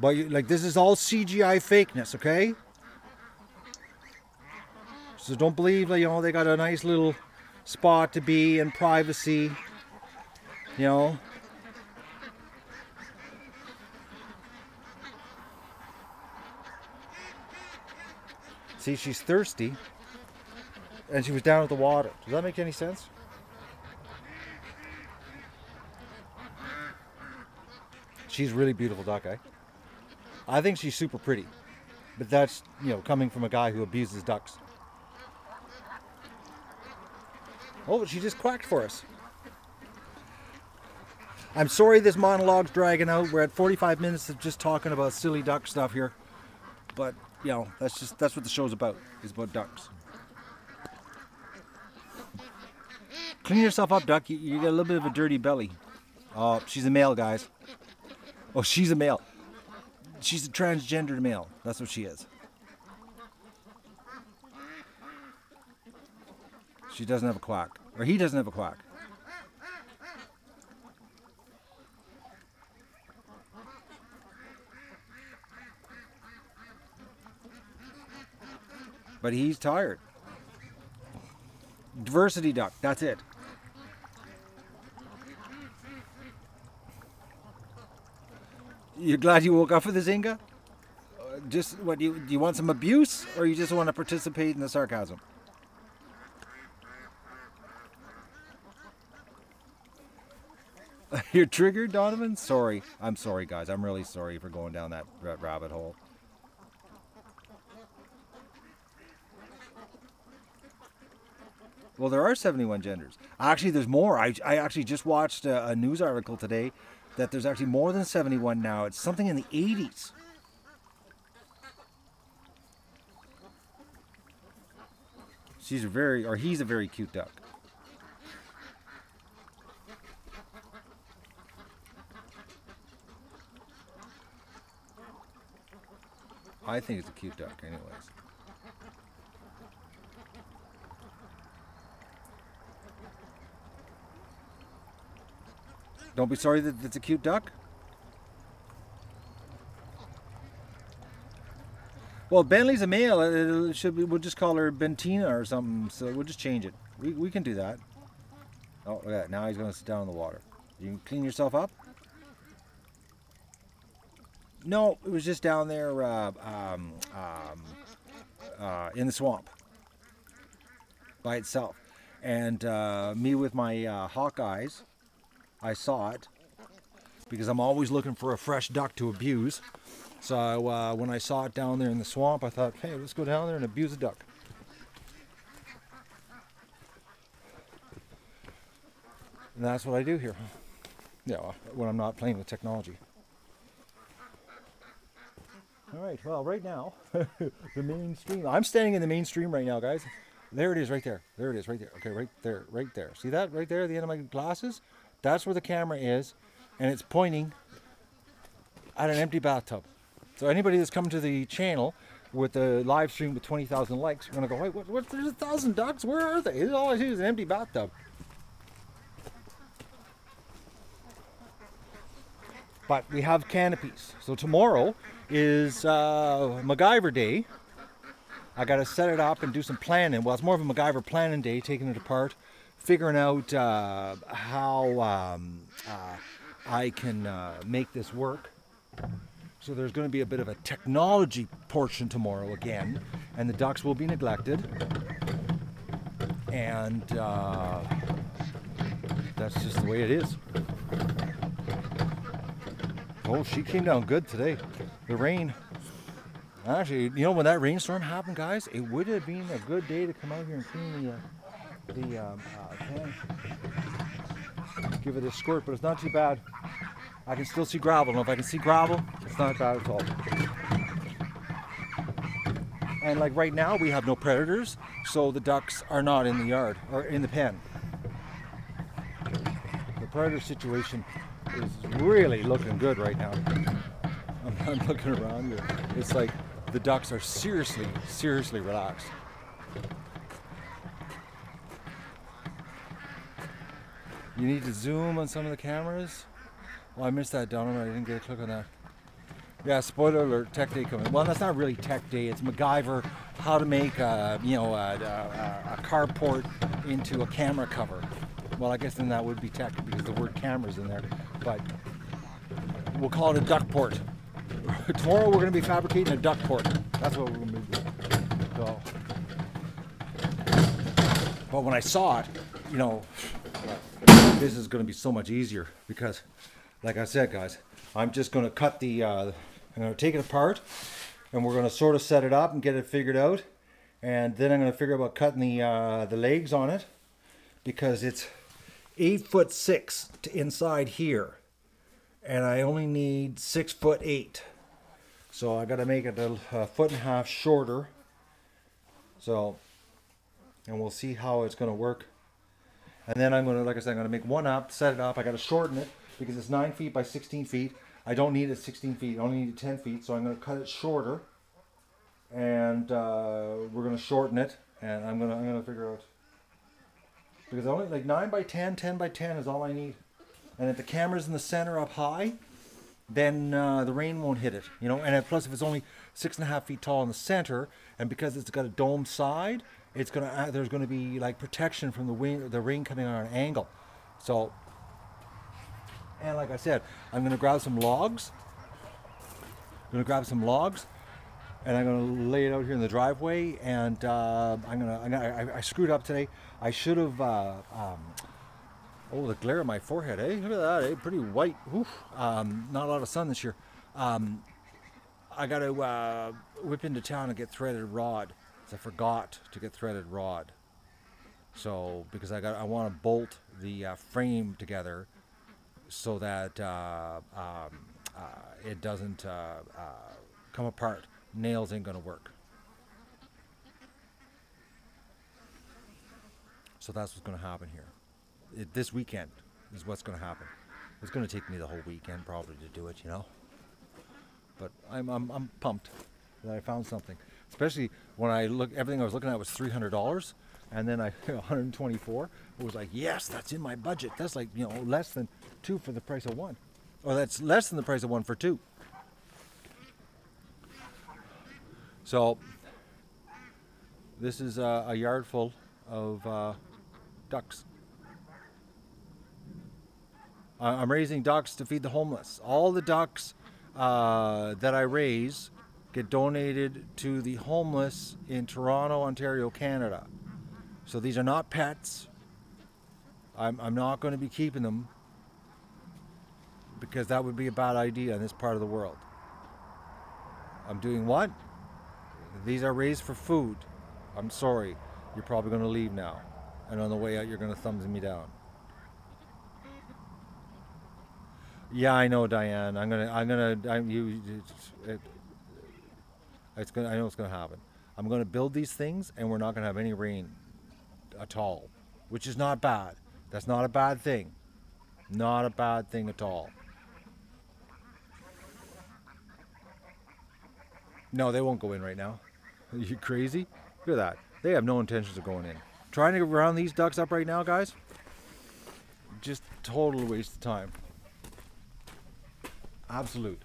But like, this is all CGI fakeness, okay? So don't believe that, you know, they got a nice little spot to be in privacy, you know. See, she's thirsty, and she was down at the water. Does that make any sense? She's a really beautiful duck, eh? I think she's super pretty, but that's, you know, coming from a guy who abuses ducks. Oh, she just quacked for us. I'm sorry this monologue's dragging out. We're at 45 minutes of just talking about silly duck stuff here. But, you know, that's what the show's about. It's about ducks. Clean yourself up, duck. You got a little bit of a dirty belly. Oh, she's a male, guys. Oh, she's a male. She's a transgendered male. That's what she is. She doesn't have a quack. Or he doesn't have a quack. But he's tired. Diversity duck. That's it. You glad you woke up for this, Inga? Just what, do you want some abuse, or you just want to participate in the sarcasm? You're triggered, Donovan? Sorry. I'm sorry, guys. I'm really sorry for going down that rabbit hole. Well, there are 71 genders. Actually, there's more. I actually just watched a news article today that there's actually more than 71 now. It's something in the 80s. He's a very cute duck. I think it's a cute duck anyways. Don't be sorry that it's a cute duck. Well, Bentley's a male. We'll just call her Bentina or something. So we'll just change it. We can do that. Oh, look at that. Now he's going to sit down in the water. You can clean yourself up. No, it was just down there in the swamp by itself. And me with my hawk eyes, I saw it because I'm always looking for a fresh duck to abuse. So when I saw it down there in the swamp, I thought, hey, let's go down there and abuse a duck. And that's what I do here. You know, when I'm not playing with technology. All right, well, right now, the mainstream. I'm standing in the mainstream right now, guys. There it is right there. There it is right there. Okay, right there. See that right there at the end of my glasses? That's where the camera is, and it's pointing at an empty bathtub. So anybody that's coming to the channel with the live stream with 20,000 likes, you're going to go, wait, what, there's 1,000 ducks? Where are they? All I see is an empty bathtub. But we have canopies. So tomorrow is MacGyver Day. I got to set it up and do some planning. Well, it's more of a MacGyver planning day, taking it apart, figuring out how I can make this work. So there's going to be a bit of a technology portion tomorrow again, and the ducks will be neglected. And that's just the way it is. Oh, she came down good today. The rain. Actually, you know, when that rainstorm happened, guys, it would have been a good day to come out here and clean the pan. Give it a squirt, but it's not too bad. I can still see gravel. And if I can see gravel, it's not bad at all. And like right now, we have no predators, so the ducks are not in the yard or in the pen. The predator situation is really looking good right now. I'm looking around here. It's like the ducks are seriously relaxed. You need to zoom on some of the cameras. Well, I missed that, Donovan. I didn't get a click on that. Yeah, spoiler alert, tech day coming. Well, that's not really tech day. It's MacGyver, how to make a carport into a camera cover. Well, I guess then that would be tech because the word camera's in there. But we'll call it a duck port. Tomorrow we're going to be fabricating a duck port. That's what we're going to be doing. So, but when I saw it, you know, this is going to be so much easier because, like I said, guys, I'm just going to cut the, I'm going to take it apart and we're going to sort of set it up and get it figured out. And then I'm going to figure out about cutting the legs on it because it's 8'6" to inside here. And I only need 6'8". So I got to make it a 1.5 feet shorter. So, and we'll see how it's going to work. And then I'm going to, like I said, I'm going to make one up, set it up. I got to shorten it because it's 9 feet by 16 feet. I don't need it 16 feet. I only need it 10 feet. So I'm going to cut it shorter. And we're going to shorten it. And I'm going to figure out. Because only like 9 by 10, 10 by 10 is all I need. And if the camera's in the center up high, then the rain won't hit it, you know. And plus, if it's only 6.5 feet tall in the center, and because it's got a dome side, it's gonna there's gonna be like protection from the rain coming on an angle. So, and like I said, I'm gonna grab some logs. I'm gonna grab some logs, and I'm gonna lay it out here in the driveway. And I screwed up today. I should have. Oh, the glare on my forehead, eh? Look at that, eh? Pretty white. Oof. Not a lot of sun this year. I got to whip into town and get threaded rod. I forgot to get threaded rod. So, because I want to bolt the frame together so that it doesn't come apart. Nails ain't going to work. So that's what's going to happen here. This weekend is what's going to happen. It's going to take me the whole weekend probably to do it, you know. But I'm pumped that I found something. Especially when I look, everything I was looking at was $300, and then I $124. It was like, yes, that's in my budget. That's like, you know, less than 2 for the price of 1, or that's less than the price of 1 for 2. So this is a yard full of ducks. I'm raising ducks to feed the homeless. All the ducks that I raise get donated to the homeless in Toronto, Ontario, Canada. So these are not pets. I'm not going to be keeping them because that would be a bad idea in this part of the world. I'm doing what? These are raised for food. I'm sorry. You're probably going to leave now. And on the way out, you're going to thumbs me down. Yeah, I know, Diane. I know it's gonna happen. I'm gonna build these things, and we're not gonna have any rain at all, which is not bad. That's not a bad thing. Not a bad thing at all. No, they won't go in right now. Are you crazy? Look at that. They have no intentions of going in. Trying to round these ducks up right now, guys. Just total waste of time. Absolute.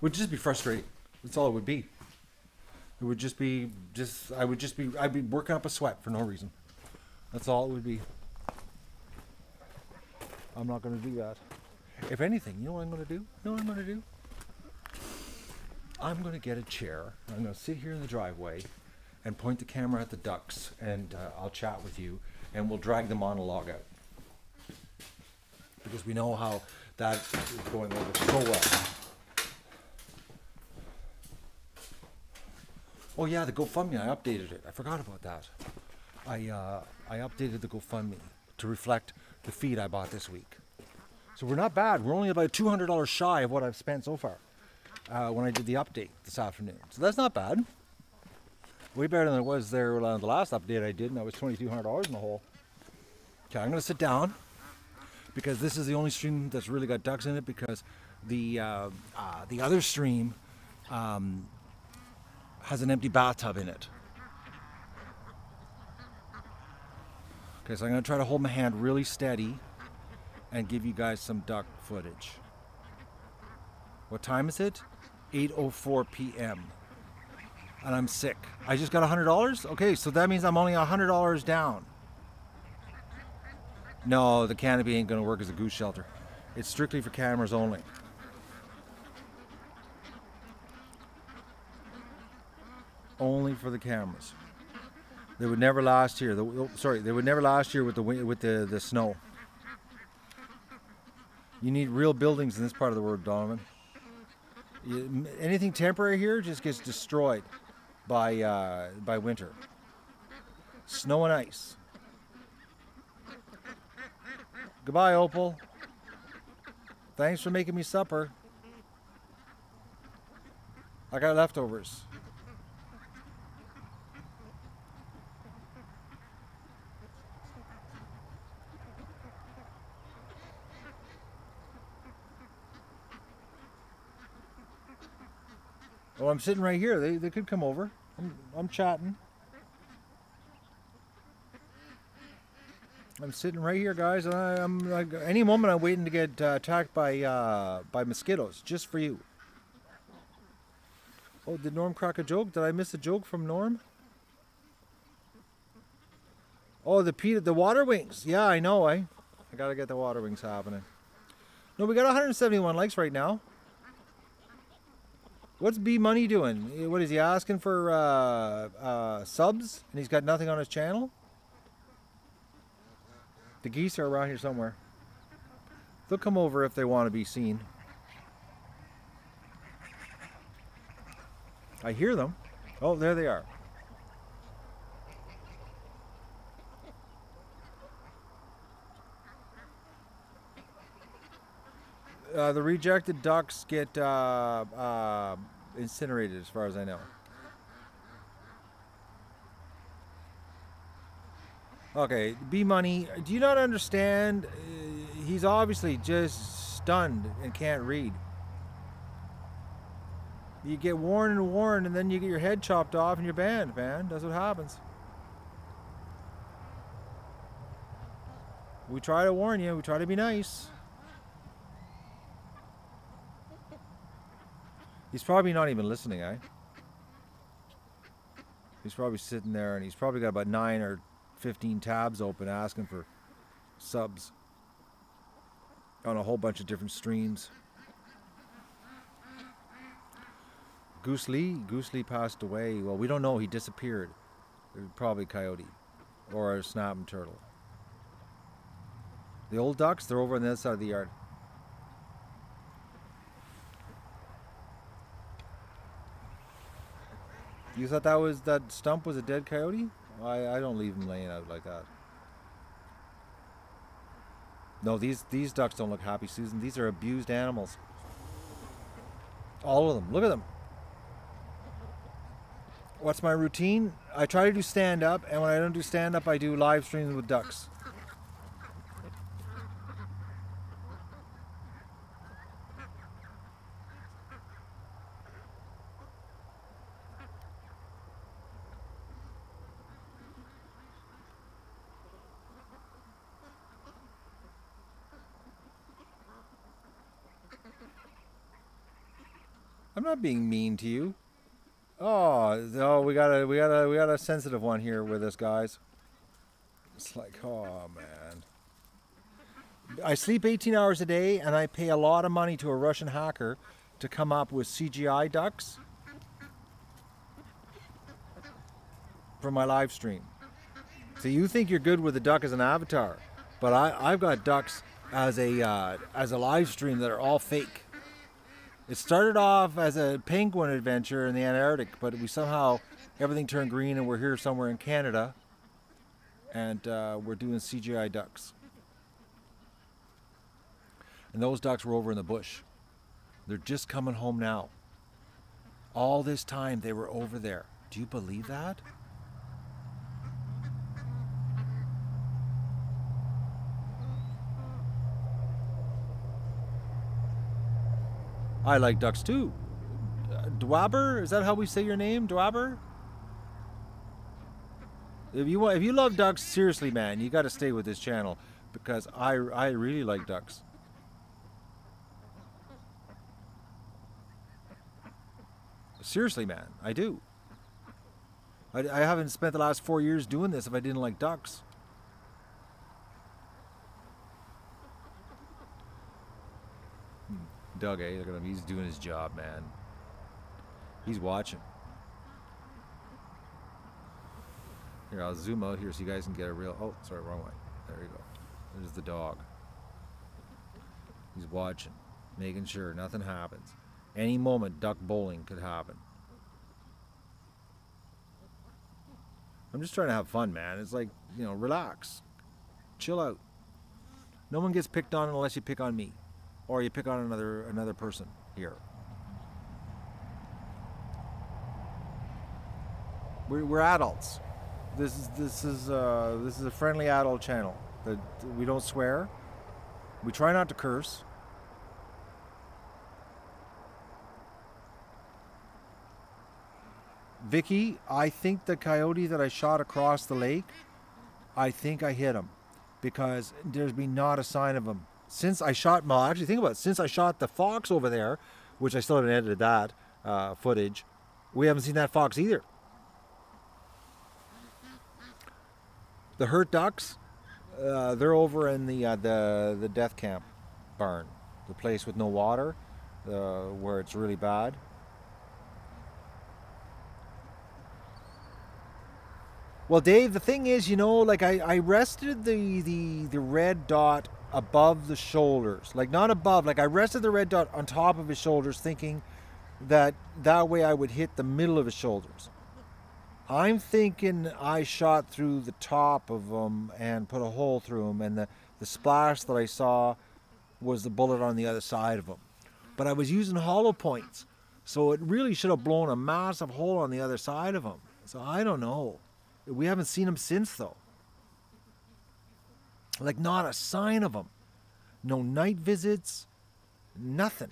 Would just be frustrating. That's all it would be. It would just be I'd be working up a sweat for no reason. That's all it would be. I'm not going to do that. If anything, you know what I'm going to do? You know what I'm going to do? I'm going to get a chair. I'm going to sit here in the driveway and point the camera at the ducks, and I'll chat with you, and we'll drag the monologue out. Because we know how that is going over so well. Oh yeah, the GoFundMe, I updated it. I forgot about that. I updated the GoFundMe to reflect the feed I bought this week. So we're not bad. We're only about $200 shy of what I've spent so far when I did the update this afternoon. So that's not bad. Way better than it was there on the last update I did, and I was $2,200 in the hole. Okay, I'm going to sit down, because this is the only stream that's really got ducks in it, because the other stream has an empty bathtub in it. Okay, so I'm going to try to hold my hand really steady and give you guys some duck footage. What time is it? 8:04 p.m. And I'm sick. I just got $100? Okay, so that means I'm only $100 down. No, the canopy ain't gonna work as a goose shelter. It's strictly for cameras only. Only for the cameras. They would never last here. They would never last here with the snow. You need real buildings in this part of the world, Donovan. Anything temporary here just gets destroyed by winter. Snow and ice. Goodbye, Opal. Thanks for making me supper. I got leftovers. Oh, I'm sitting right here. They could come over. I'm chatting. I'm sitting right here, guys, and I'm like, any moment I'm waiting to get attacked by mosquitoes, just for you. Oh, did Norm crack a joke? Did I miss a joke from Norm? Oh, the water wings. Yeah, I know. I gotta get the water wings happening. No, we got 171 likes right now. What's B Money doing? What is he asking for? Subs, and he's got nothing on his channel. The geese are around here somewhere. They'll come over if they want to be seen. I hear them. Oh, there they are. The rejected ducks get incinerated, as far as I know. Okay, B Money, do you not understand? He's obviously just stunned and can't read. You get warned and warned, and then you get your head chopped off and you're banned, man. That's what happens. We try to warn you. We try to be nice. He's probably not even listening, eh? He's probably sitting there, and he's probably got about 9 or 15 tabs open asking for subs on a whole bunch of different streams. Goose Lee passed away. Well, we don't know. He disappeared. It was probably coyote or a snapping turtle. The old ducks, they're over on the other side of the yard. You thought that stump was a dead coyote? I don't leave them laying out like that. No, these ducks don't look happy, Susan. These are abused animals. All of them. Look at them. What's my routine? I try to do stand-up, and when I don't do stand-up, I do live streams with ducks. I'm not being mean to you. Oh, no, we got a sensitive one here with us, guys. It's like, oh man. I sleep 18 hours a day, and I pay a lot of money to a Russian hacker to come up with CGI ducks for my live stream. So you think you're good with the duck as an avatar, but I've got ducks as a live stream that are all fake. It started off as a penguin adventure in the Antarctic, but we somehow, everything turned green and we're here somewhere in Canada, and we're doing CGI ducks. And those ducks were over in the bush. They're just coming home now. All this time they were over there. Do you believe that? I like ducks too. Dwabber, is that how we say your name? Dwabber? If you love ducks, seriously, man, you got to stay with this channel because I really like ducks. Seriously, man, I do. I haven't spent the last 4 years doing this if I didn't like ducks. Doug, eh? Look at him. He's doing his job, man. He's watching. Here, I'll zoom out here so you guys can get a real... Oh, sorry, wrong way. There you go. There's the dog. He's watching, making sure nothing happens. Any moment, duck bowling could happen. I'm just trying to have fun, man. It's like, you know, relax. Chill out. No one gets picked on unless you pick on me. Or you pick on another person here. We're adults. This is a friendly adult channel. That we don't swear. We try not to curse. Vicky, I think the coyote that I shot across the lake, I think I hit him, because there's been not a sign of him since I shot. Well, actually, think about it. Since I shot the fox over there, which I still haven't edited that footage, we haven't seen that fox either. The hurt ducks, they're over in the death camp barn, the place with no water, where it's really bad. Well, Dave, the thing is, you know, like I rested the red dot above the shoulders, like not above, like I rested the red dot on top of his shoulders, thinking that way I would hit the middle of his shoulders. I'm thinking I shot through the top of him and put a hole through him, and the splash that I saw was the bullet on the other side of him. But I was using hollow points, so it really should have blown a massive hole on the other side of him. So I don't know. We haven't seen him since, though. Like, not a sign of him. No night visits, nothing.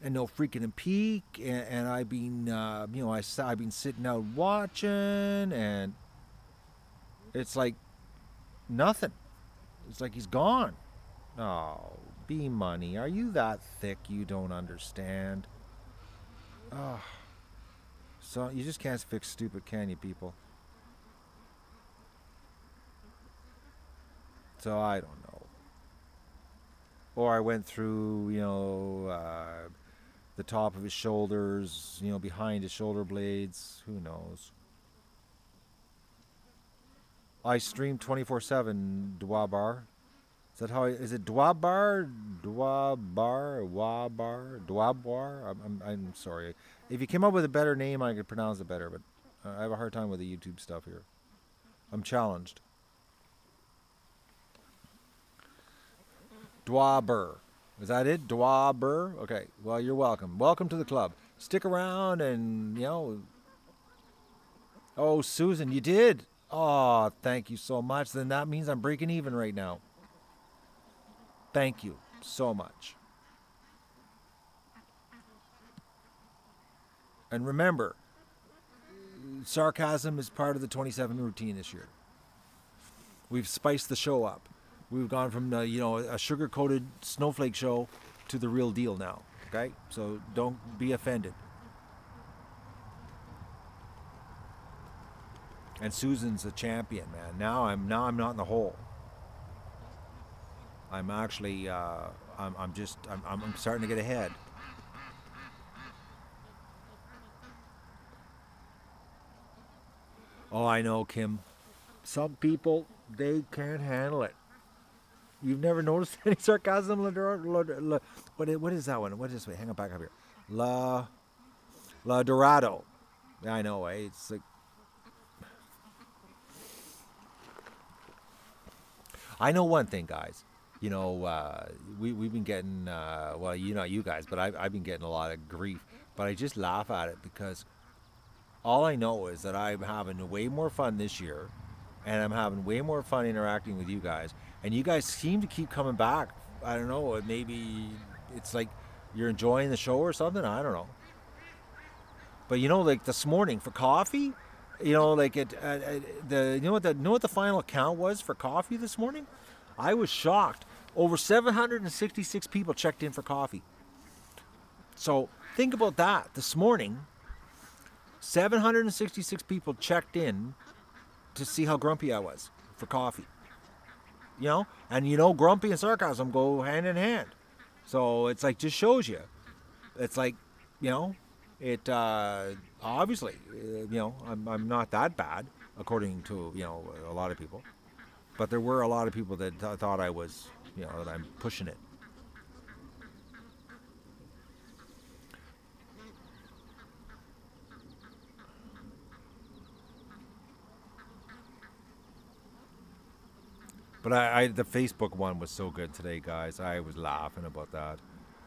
And no freaking peek. And I've been, you know, I've been sitting out watching, and it's like nothing. It's like he's gone. Oh, B-Money, are you that thick you don't understand? Oh. So you just can't fix stupid, can you, people? So I don't know. Or I went through, you know, the top of his shoulders, you know, behind his shoulder blades. Who knows? I stream 24/7, Dwabar. Is that how is it Dwabar? Dwabar? I'm sorry. If you came up with a better name, I could pronounce it better, but I have a hard time with the YouTube stuff here. I'm challenged. Dwaber. Is that it? Dwaber? Okay. Well, you're welcome. Welcome to the club. Stick around and, you know. Oh, Susan, you did? Oh, thank you so much. Then that means I'm breaking even right now. Thank you so much. And remember, sarcasm is part of the 27 routine this year. We've spiced the show up. We've gone from you know, a sugar-coated snowflake show to the real deal now. Okay, so don't be offended. And Susan's a champion, man. Now I'm not in the hole. I'm actually I'm starting to get ahead. Oh, I know, Kim. Some people, they can't handle it. You've never noticed any sarcasm? What is that one? What is this? Wait, hang on, back up here. La Dorado. Yeah, I know, eh? It's like... I know one thing, guys. You know, we've been getting, well, you know, you guys, but I've been getting a lot of grief. But I just laugh at it because all I know is that I'm having way more fun this year, and I'm having way more fun interacting with you guys. And you guys seem to keep coming back. I don't know, maybe it's like you're enjoying the show or something. I don't know. But you know, like this morning for coffee, you know, like you know what the final count was for coffee this morning? I was shocked. Over 766 people checked in for coffee. So Think about that. This morning, 766 people checked in to see how grumpy I was for coffee. You know? And you know, grumpy and sarcasm go hand in hand. So it's like, just shows you. It's like, you know, it obviously, you know, I'm not that bad, according to, you know, a lot of people. But there were a lot of people that thought I was, you know, that I'm pushing it. But the Facebook one was so good today, guys. I was laughing about that.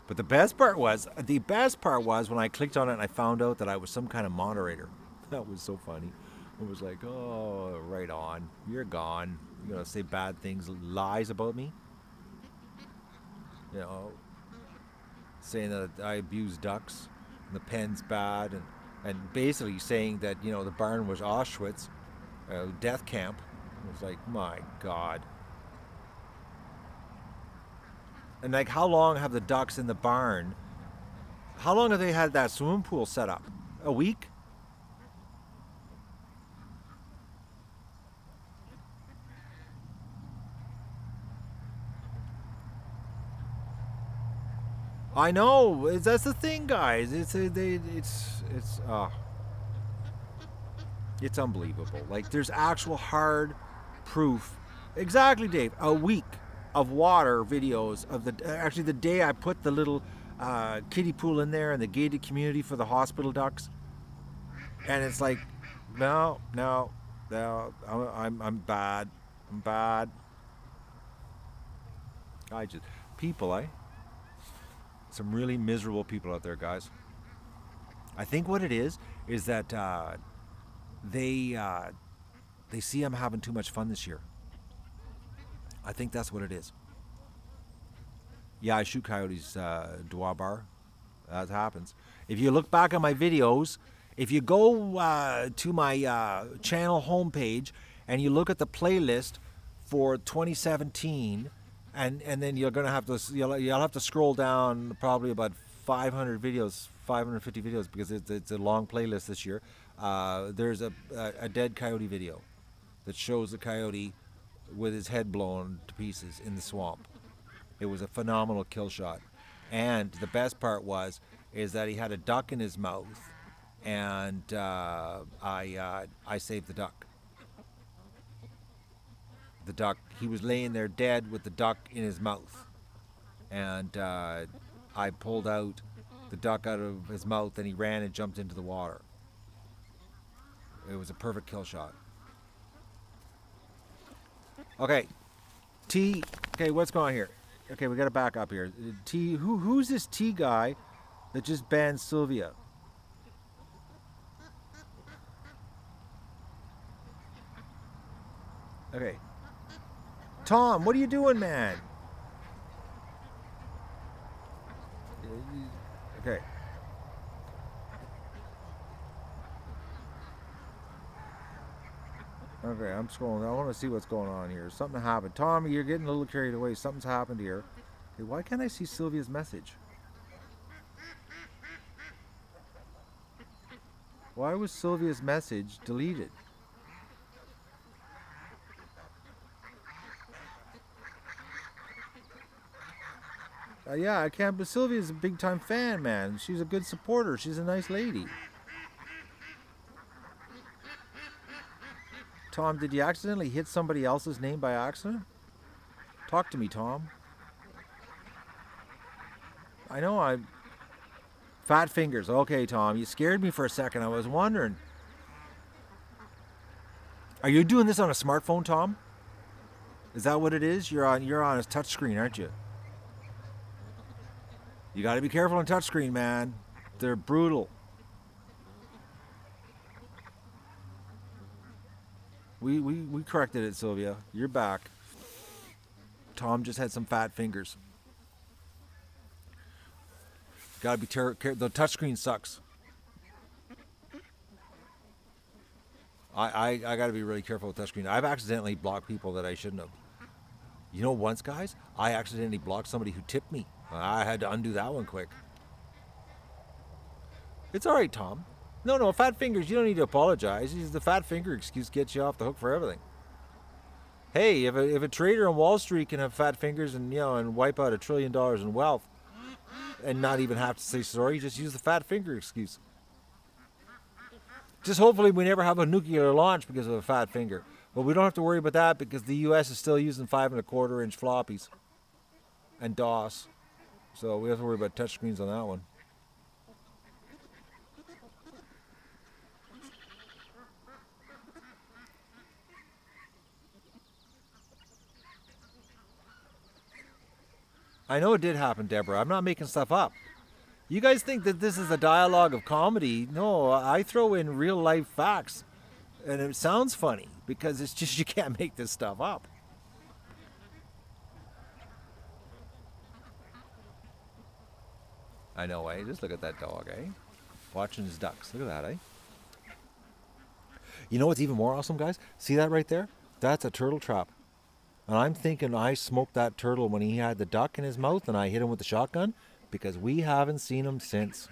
But the best part was when I clicked on it and I found out that I was some kind of moderator. That was so funny. It was like, oh, right on. You're gone. You're going to say bad things, lies about me. You know, saying that I abuse ducks and the pen's bad. And basically saying that, you know, the barn was Auschwitz, death camp. It was like, my God. And like, how long have the ducks in the barn, how long have they had that swimming pool set up? A week? I know. That's the thing, guys. It's unbelievable. Like, there's actual hard proof. Exactly, Dave. A week of water videos of actually the day I put the little kiddie pool in there and the gated community for the hospital ducks. And it's like, no, I'm bad. I'm bad. People, some really miserable people out there, guys. I think what it is that they see I'm having too much fun this year. I think that's what it is. Yeah, I shoot coyotes, Dwabar. That happens. If you look back on my videos, if you go to my channel homepage and you look at the playlist for 2017, and then you're gonna have to you'll have to scroll down probably about 500 videos, 550 videos, because it's a long playlist this year. There's a dead coyote video that shows the coyote with his head blown to pieces in the swamp. It was a phenomenal kill shot. And the best part is that he had a duck in his mouth, and I saved the duck. The duck, he was laying there dead with the duck in his mouth. And I pulled out the duck out of his mouth, and he ran and jumped into the water. It was a perfect kill shot. Okay, T. Okay, what's going on here? Okay, we got to back up here. T. Who's this T guy that just banned Sylvia? Okay, Tom, what are you doing, man? Okay. Okay, I'm scrolling. I want to see what's going on here. Something happened. Tommy, you're getting a little carried away. Something's happened here. Okay, why can't I see Sylvia's message? Why was Sylvia's message deleted? Yeah, I can't, but Sylvia's a big time fan, man. She's a good supporter. She's a nice lady. Tom, did you accidentally hit somebody else's name by accident? Talk to me, Tom. I know Fat fingers. Okay, Tom, you scared me for a second. I was wondering. Are you doing this on a smartphone, Tom? Is that what it is? You're on a touchscreen, aren't you? You got to be careful on touchscreen, man. They're brutal. We corrected it, Sylvia. You're back. Tom just had some fat fingers. Gotta be the touchscreen sucks. I gotta be really careful with touchscreen. I've accidentally blocked people that I shouldn't have. You know, once, guys, I accidentally blocked somebody who tipped me. I had to undo that one quick. It's all right, Tom. No, fat fingers, you don't need to apologize. The fat finger excuse gets you off the hook for everything. Hey, if a trader on Wall Street can have fat fingers and and wipe out $1 trillion in wealth and not even have to say sorry, just use the fat finger excuse. Just hopefully we never have a nuclear launch because of a fat finger. But we don't have to worry about that because the U.S. is still using 5.25-inch floppies and DOS. So we don't have to worry about touchscreens on that one. I know it did happen, Deborah. I'm not making stuff up. You guys think that this is a dialogue of comedy. No, I throw in real life facts. And it sounds funny because it's just you can't make this stuff up. I know, eh? Just look at that dog, eh? Watching his ducks. Look at that, eh? You know what's even more awesome, guys? See that right there? That's a turtle trap. And I'm thinking I smoked that turtle when he had the duck in his mouth and I hit him with the shotgun because we haven't seen him since.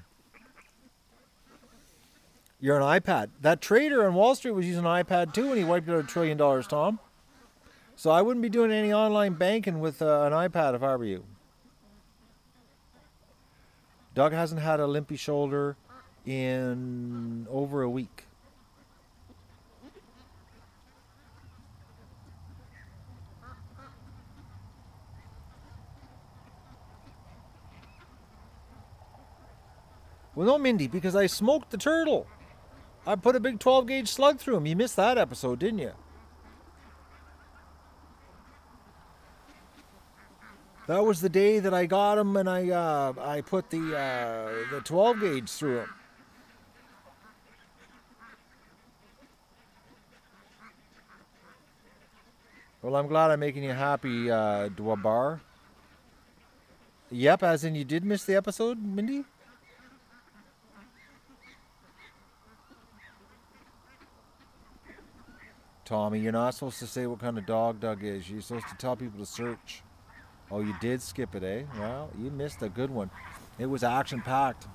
You're an iPad. That trader on Wall Street was using an iPad too when he wiped out $1 trillion, Tom. So I wouldn't be doing any online banking with an iPad if I were you. Doug hasn't had a limpy shoulder in over a week. Well, no, Mindy, because I smoked the turtle. I put a big 12-gauge slug through him. You missed that episode, didn't you? That was the day that I got him and I put the 12-gauge through him. Well, I'm glad I'm making you happy, Dwabar. Yep, as in you did miss the episode, Mindy? Tommy, you're not supposed to say what kind of dog Doug is. You're supposed to tell people to search. Oh, you did skip it, eh? Well, you missed a good one. It was action-packed.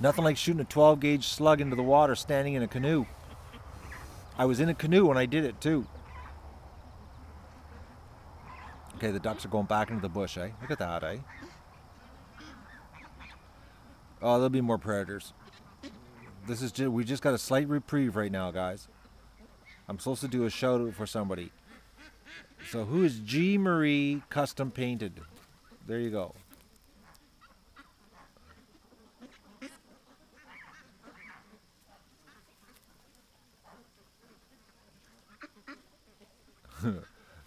Nothing like shooting a 12-gauge slug into the water standing in a canoe. I was in a canoe when I did it, too. Okay, the ducks are going back into the bush, eh? Look at that, eh? Oh, there'll be more predators. This is we just got a slight reprieve right now, guys. I'm supposed to do a shout out for somebody. So who is G. Marie Custom Painted? There you go.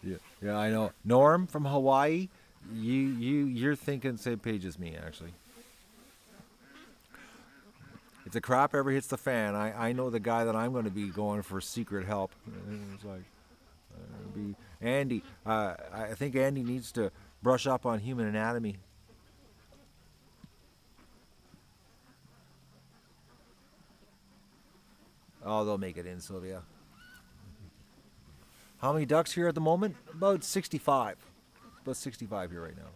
yeah, I know. Norm from Hawaii. You're thinking same page as me, actually. If the crap ever hits the fan, I know the guy that I'm going to be going for secret help. It's like, be Andy. I think Andy needs to brush up on human anatomy. Oh, they'll make it in, Sylvia. How many ducks here at the moment? About 65. About 65 here right now.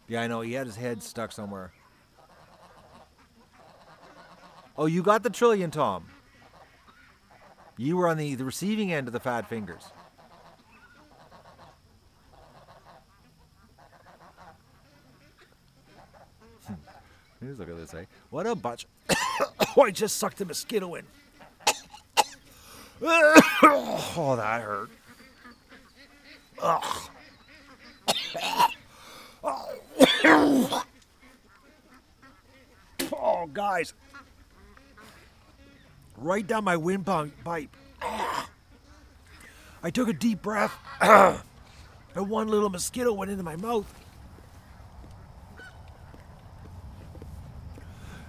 Yeah, I know. He had his head stuck somewhere. Oh, you got the trillion, Tom. You were on the receiving end of the fat fingers. Here's look at this, eh? What a bunch. Oh, I just sucked the mosquito in. Oh, that hurt. Ugh. Oh, guys. Right down my windpipe. I took a deep breath, and one little mosquito went into my mouth.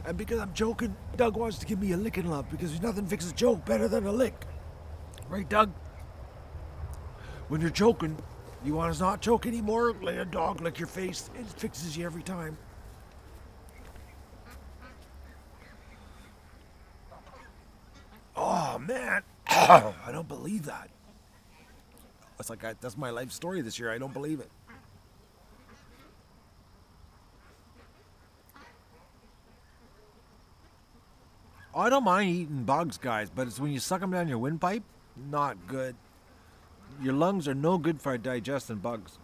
And because I'm joking, Doug wants to give me a licking love because nothing fixes a joke better than a lick. Right, Doug? When you're joking, you want to not joke anymore? Let a dog lick your face. It fixes you every time. Oh, man. I don't believe that. It's like that's my life story this year. I don't believe it. I don't mind eating bugs, guys, but it's when you suck them down your windpipe, not good. Your lungs are no good for digesting bugs.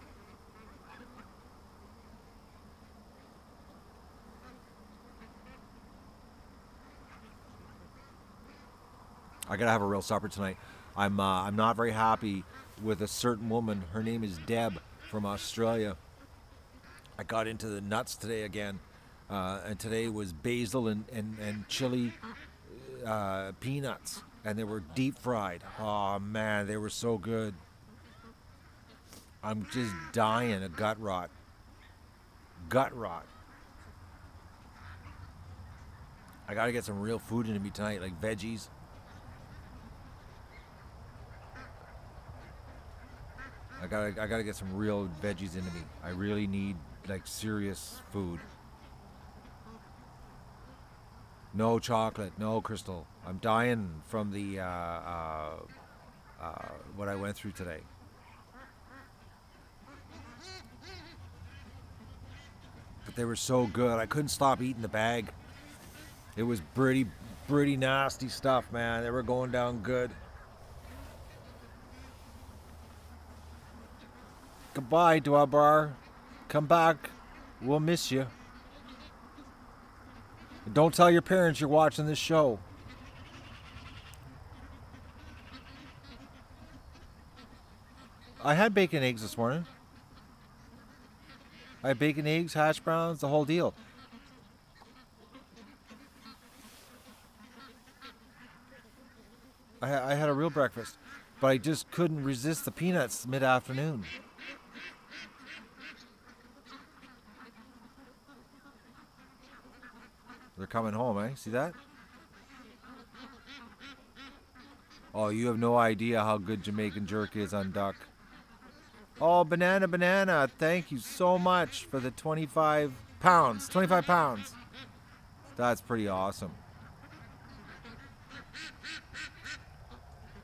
I gotta have a real supper tonight. I'm not very happy with a certain woman. Her name is Deb from Australia. I got into the nuts today again, and today was basil and chili peanuts, and they were deep fried. Oh man, they were so good. I'm just dying of gut rot. Gut rot. I gotta get some real food into me tonight, like veggies. I gotta get some real veggies into me. I really need like serious food. No chocolate, no Crystal. I'm dying from the what I went through today. But they were so good. I couldn't stop eating the bag. It was pretty nasty stuff, man. They were going down good. Goodbye, Dwabar. Come back. We'll miss you. Don't tell your parents you're watching this show. I had bacon and eggs this morning. I had bacon, eggs, hash browns, the whole deal. I had a real breakfast, but I just couldn't resist the peanuts mid-afternoon. They're coming home, eh? See that? Oh, you have no idea how good Jamaican jerk is on duck. Oh, banana, thank you so much for the 25 pounds. 25 pounds. That's pretty awesome.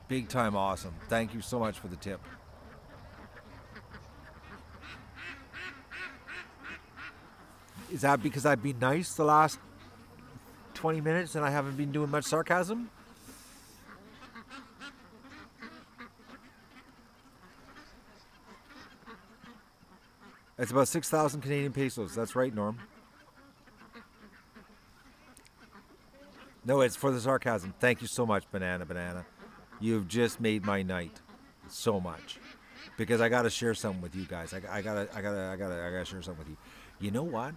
Big time awesome. Thank you so much for the tip. Is that because I've been nice the last 20 minutes and I haven't been doing much sarcasm? It's about 6,000 Canadian pesos. That's right, Norm. No, it's for the sarcasm. Thank you so much, banana. You've just made my night so much. Because I got to share something with you guys. I gotta share something with you. You know what?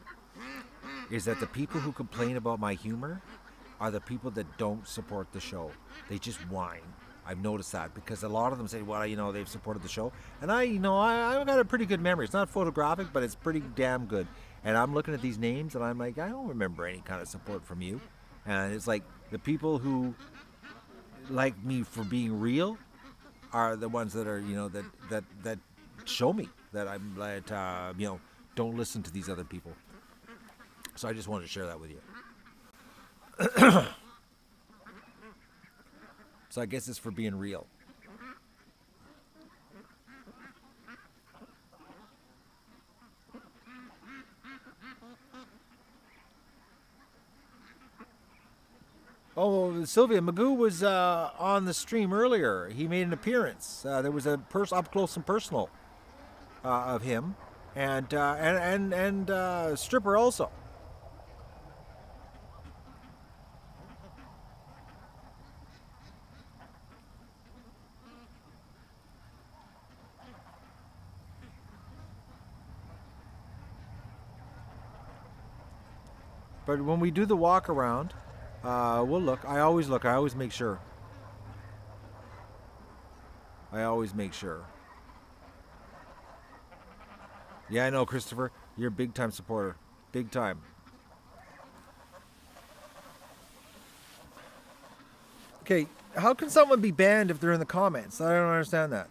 Is that the people who complain about my humor are the people that don't support the show. They just whine. I've noticed that because a lot of them say, well, you know, they've supported the show. And I've got a pretty good memory. It's not photographic, but it's pretty damn good. And I'm looking at these names and I'm like, I don't remember any kind of support from you. And it's like the people who like me for being real are the ones that are, you know, that show me that I'm like, you know, don't listen to these other people. So I just wanted to share that with you. So I guess it's for being real. Oh, Sylvia, Magoo was on the stream earlier. He made an appearance. There was a up close and personal of him, and Stripper also. But when we do the walk around, we'll look. I always look. I always make sure. Yeah, I know, Christopher. You're a big time supporter. Big time. Okay, how can someone be banned if they're in the comments? I don't understand that.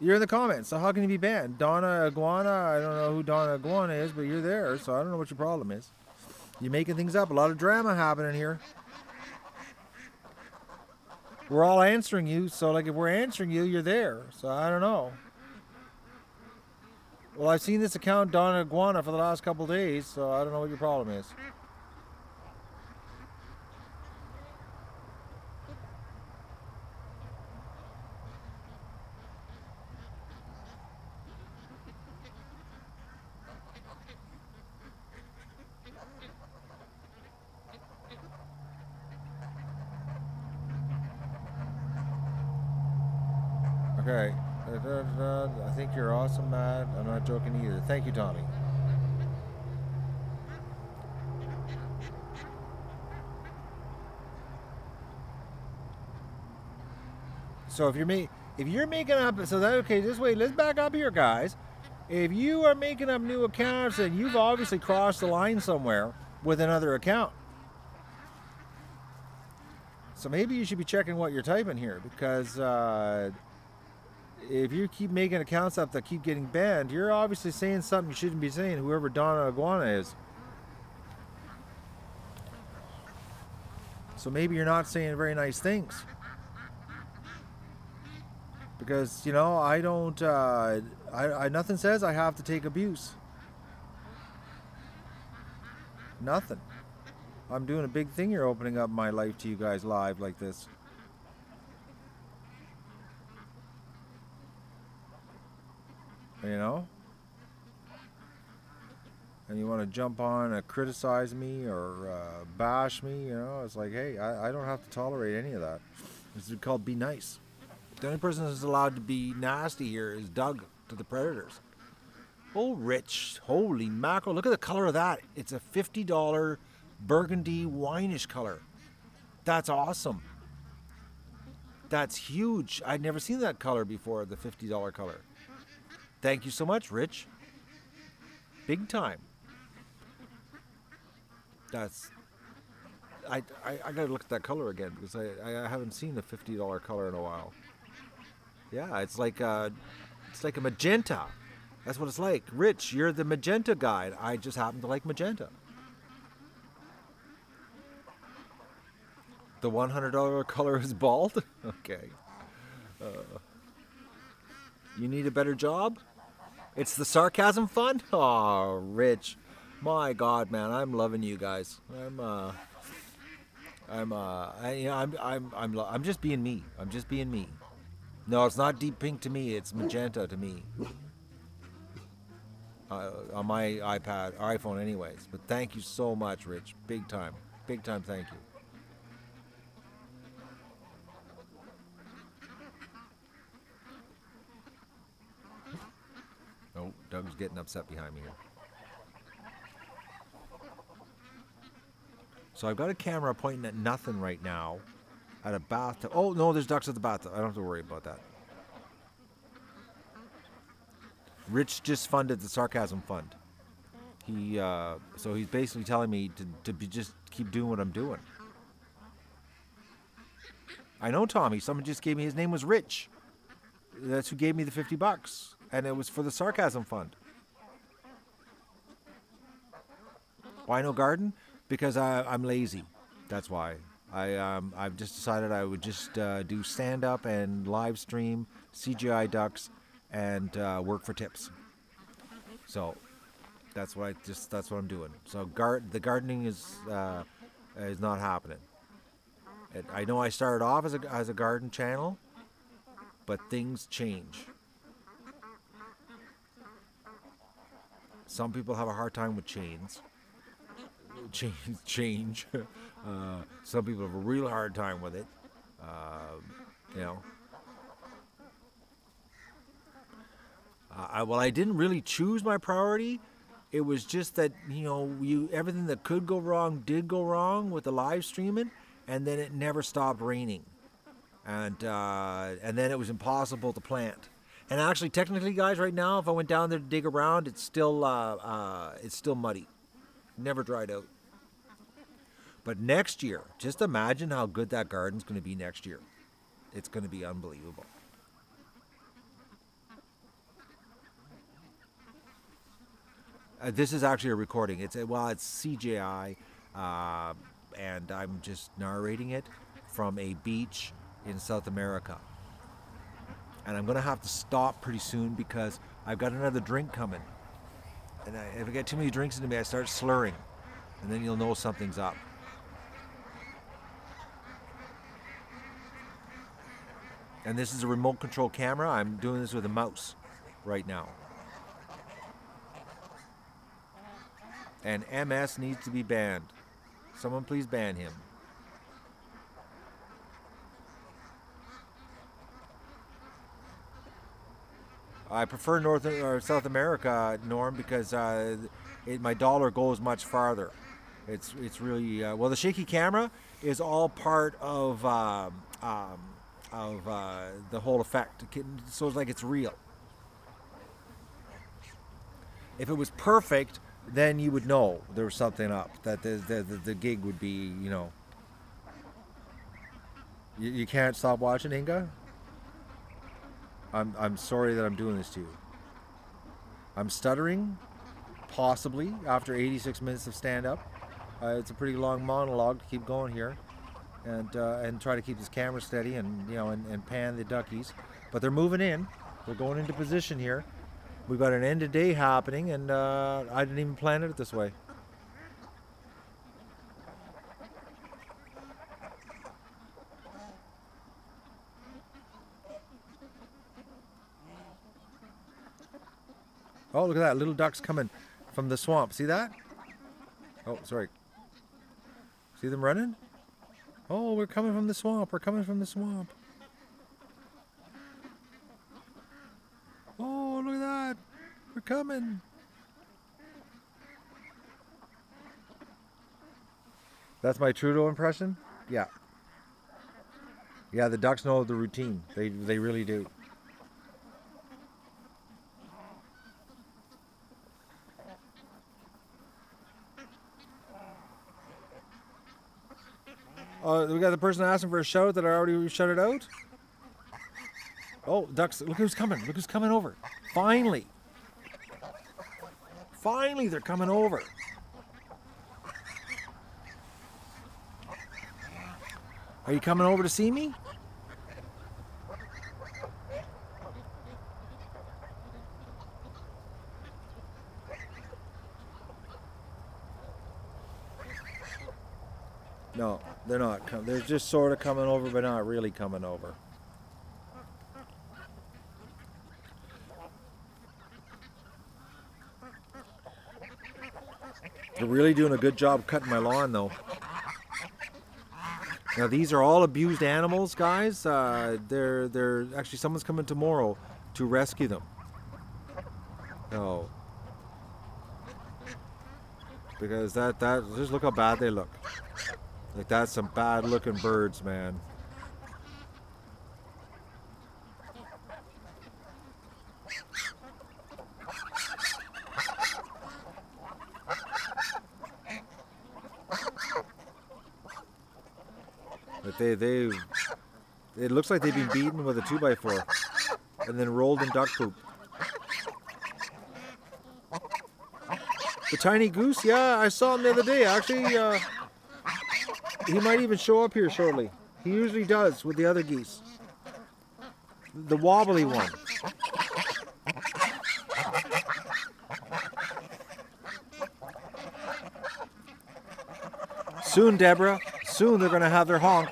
You're in the comments, so how can you be banned? Donna Iguana, I don't know who Donna Iguana is, but you're there, so I don't know what your problem is. You're making things up. A lot of drama happening here. We're all answering you, so like if we're answering you, you're there. So I don't know. Well, I've seen this account, Donna Iguana, for the last couple days, so I don't know what your problem is. Okay. I think you're awesome, Matt. I'm not joking either. Thank you, Tommy. So if you're making up, so that okay, just wait. Let's back up here, guys. If you are making up new accounts, then you've obviously crossed the line somewhere with another account. So maybe you should be checking what you're typing here, because if you keep making accounts up that keep getting banned, you're obviously saying something you shouldn't be saying, whoever Donna Iguana is. So maybe you're not saying very nice things. Because, you know, I don't, nothing says I have to take abuse. Nothing. I'm doing a big thing here, opening up my life to you guys live like this. You know? And you want to jump on and criticize me or bash me, you know? It's like, hey, I don't have to tolerate any of that. This is called be nice. The only person that's allowed to be nasty here is Doug to the Predators. Oh, Rich. Holy mackerel. Look at the color of that. It's a $50 burgundy wineish color. That's awesome. That's huge. I'd never seen that color before, the $50 color. Thank you so much, Rich. Big time. That's... I gotta look at that color again, because I haven't seen the $50 color in a while. Yeah, it's like a magenta. That's what it's like. Rich, you're the magenta guy. I just happen to like magenta. The $100 color is bald? Okay. You need a better job? It's the sarcasm fund? Oh, Rich. My God, man, I'm loving you guys. I'm just being me. I'm just being me. No, it's not deep pink to me. It's magenta to me. On my iPad, or iPhone anyways. But thank you so much, Rich. Big time. Big time thank you. Oh, Doug's getting upset behind me here. So I've got a camera pointing at nothing right now. At a bathtub. Oh, no, there's ducks at the bathtub. I don't have to worry about that. Rich just funded the sarcasm fund. So he's basically telling me to just keep doing what I'm doing. I know, Tommy. Someone just gave me, his name was Rich. That's who gave me the $50. And it was for the sarcasm fund. Why no garden? Because I'm lazy. That's why. I've just decided I would just do stand-up and live stream CGI ducks and work for tips. So that's what I'm doing. So the gardening is not happening. I know I started off as a garden channel, but things change. Some people have a hard time with change. Some people have a real hard time with it. You know. I didn't really choose my priority. It was just that, you know, everything that could go wrong did go wrong with the live streaming, and then it never stopped raining, and then it was impossible to plant. And actually, technically, guys, right now, if I went down there to dig around, it's still muddy, never dried out. But next year, just imagine how good that garden's going to be next year. It's going to be unbelievable. This is actually a recording. It's CGI, and I'm just narrating it from a beach in South America. And I'm going to have to stop pretty soon because I've got another drink coming. And if I get too many drinks into me, I start slurring. And then you'll know something's up. And this is a remote control camera. I'm doing this with a mouse right now. And MS needs to be banned. Someone please ban him. I prefer North or South America, Norm, because my dollar goes much farther. It's really well. The shaky camera is all part of the whole effect. So it's like it's real. If it was perfect, then you would know there was something up. That the gig would be, you know. You can't stop watching, Inga? I'm sorry that I'm doing this to you. I'm stuttering, possibly, after 86 minutes of stand-up. It's a pretty long monologue to keep going here, and try to keep this camera steady and, you know, and pan the duckies. But they're moving in. They're going into position here. We've got an end of day happening, and I didn't even plan it this way. Oh, look at that. Little ducks coming from the swamp. See that? Oh, sorry. See them running? Oh, we're coming from the swamp. We're coming from the swamp. Oh, look at that. We're coming. That's my Trudeau impression? Yeah. Yeah, the ducks know the routine. They really do. We got the person asking for a shout that I already shouted out. Oh, ducks, look who's coming. Look who's coming over. Finally. Finally, they're coming over. Are you coming over to see me? No, they're not. They're just sort of coming over, but not really coming over. They're really doing a good job cutting my lawn, though. Now these are all abused animals, guys. They're actually, someone's coming tomorrow to rescue them. No, because that just look how bad they look. Like, that's some bad looking birds, man. But it looks like they've been beaten with a 2x4 and then rolled in duck poop. The tiny goose, yeah, I saw him the other day. Actually, he might even show up here shortly. He usually does with the other geese. The wobbly one. Soon, Deborah. Soon they're going to have their honk.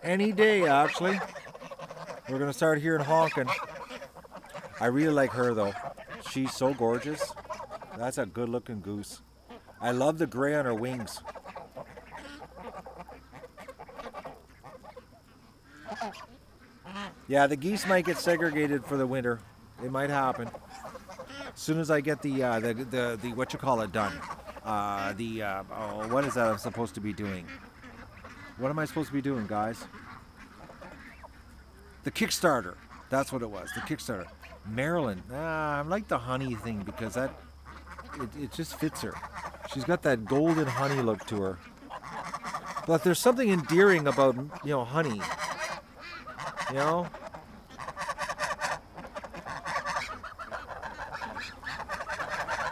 Any day, actually. We're going to start hearing honking. I really like her, though. She's so gorgeous. That's a good-looking goose. I love the gray on her wings. Yeah, the geese might get segregated for the winter. It might happen. As soon as I get the what you call it done. What is that I'm supposed to be doing? What am I supposed to be doing, guys? The Kickstarter. That's what it was. The Kickstarter. Marilyn. I like the honey thing because it just fits her. She's got that golden honey look to her. But there's something endearing about, you know, honey. You know?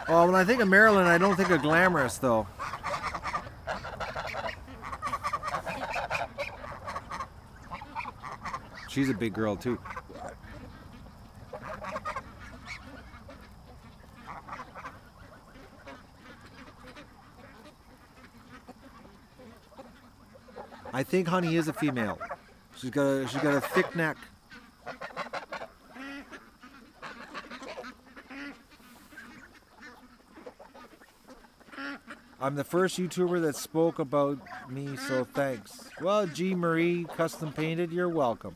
Well, when I think of Marilyn, I don't think of glamorous, though. She's a big girl, too. I think Honey is a female. She's got a thick neck. I'm the first YouTuber that spoke about me, so thanks. Well, G. Marie, custom painted, you're welcome.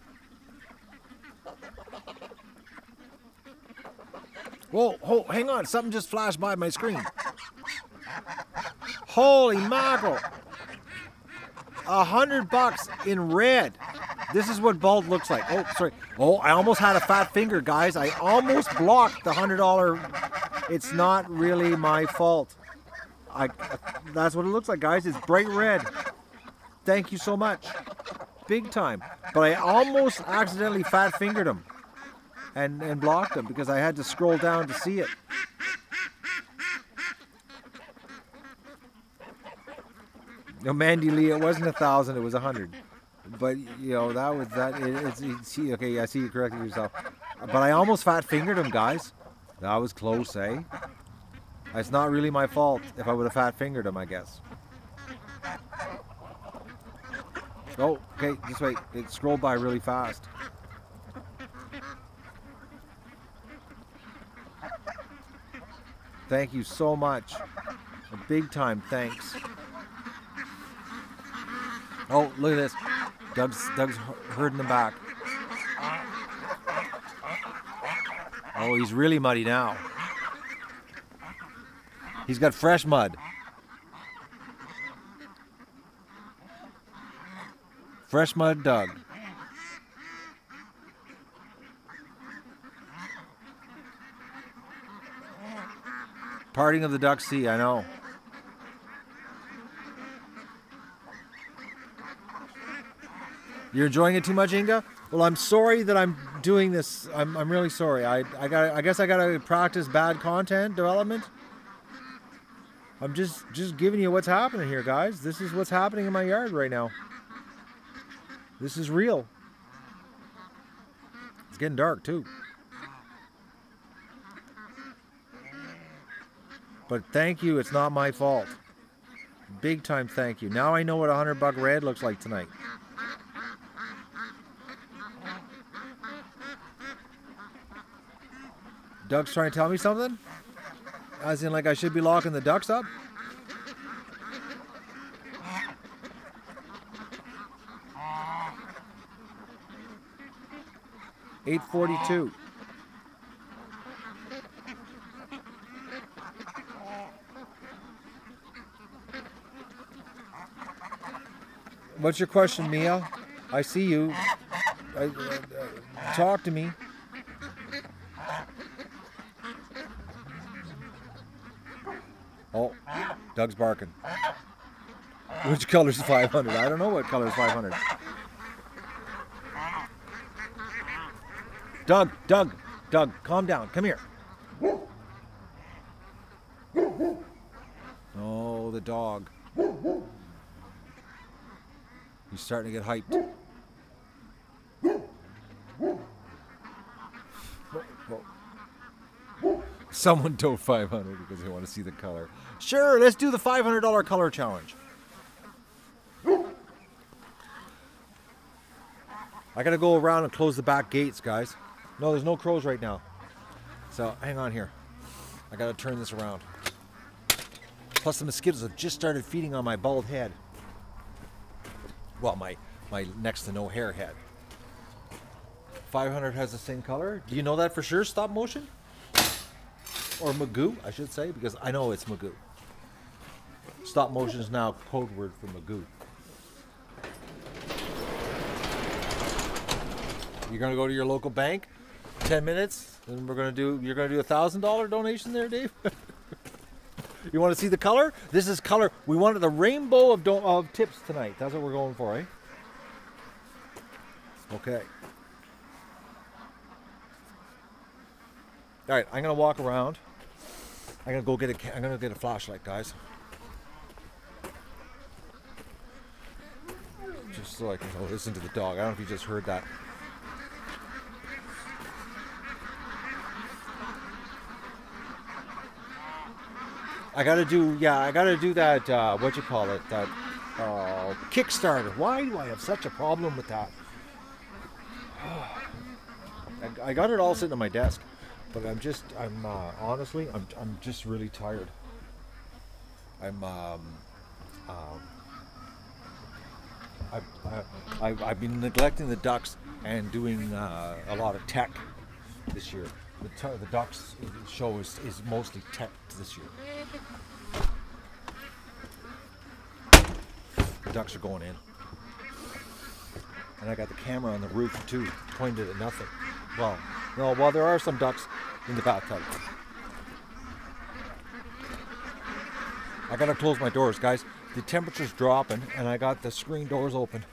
Whoa, hang on. Something just flashed by my screen. Holy mackerel. $100 in red. This is what bald looks like. Oh, sorry. Oh, I almost had a fat finger, guys. I almost blocked the $100. It's not really my fault. That's what it looks like, guys. It's bright red. Thank you so much. Big time. But I almost accidentally fat fingered him and blocked him because I had to scroll down to see it. No, Mandy Lee, it wasn't 1,000, it was 100. But you know that was that. See, okay, I see you corrected yourself. But I almost fat fingered him, guys. That was close, eh? It's not really my fault if I would have fat fingered him, I guess. Oh, okay, just wait. It scrolled by really fast. Thank you so much. A big time thanks. Oh, look at this. Doug's herding them back. Oh, he's really muddy now. He's got fresh mud. Fresh mud Doug. Parting of the Duck Sea, I know. You're enjoying it too much, Inga? Well, I'm sorry that I'm doing this. I'm really sorry. I guess I gotta practice bad content development. I'm just giving you what's happening here, guys. This is what's happening in my yard right now. This is real. It's getting dark too. But thank you, it's not my fault. Big time thank you. Now I know what $100 red looks like tonight. Doug's trying to tell me something? As in, like, I should be locking the ducks up? $8.42. What's your question, Mia? I see you. Talk to me. Oh, Doug's barking. Which color's 500? I don't know what color's 500. Doug, calm down. Come here. Oh, the dog. He's starting to get hyped. Someone told 500 because they want to see the color. Sure, let's do the $500 color challenge. I gotta go around and close the back gates, guys. No, there's no crows right now. So hang on here. I gotta turn this around. Plus the mosquitoes have just started feeding on my bald head. Well, my next to no hair head. 500 has the same color. Do you know that for sure? Stop motion? Or Magoo, I should say, because I know it's Magoo. Stop motion is now code word for Magoo. You're gonna go to your local bank, 10 minutes, and you're gonna do a $1,000 donation there, Dave. You want to see the color? This is color. We wanted the rainbow of tips tonight. That's what we're going for, eh? Okay. All right, I'm gonna walk around. I'm gonna get a flashlight, guys. Just so I can listen to the dog. I don't know if you just heard that. I gotta do that, what you call it, that Kickstarter. Why do I have such a problem with that? I got it all sitting on my desk, but honestly, I'm just really tired. I've been neglecting the ducks and doing a lot of tech this year. the ducks show is mostly tech this year. The ducks are going in. And I got the camera on the roof too, pointed at nothing. Well, no, well there are some ducks in the bathtub. I gotta close my doors, guys. The temperature's dropping and I got the screen doors open.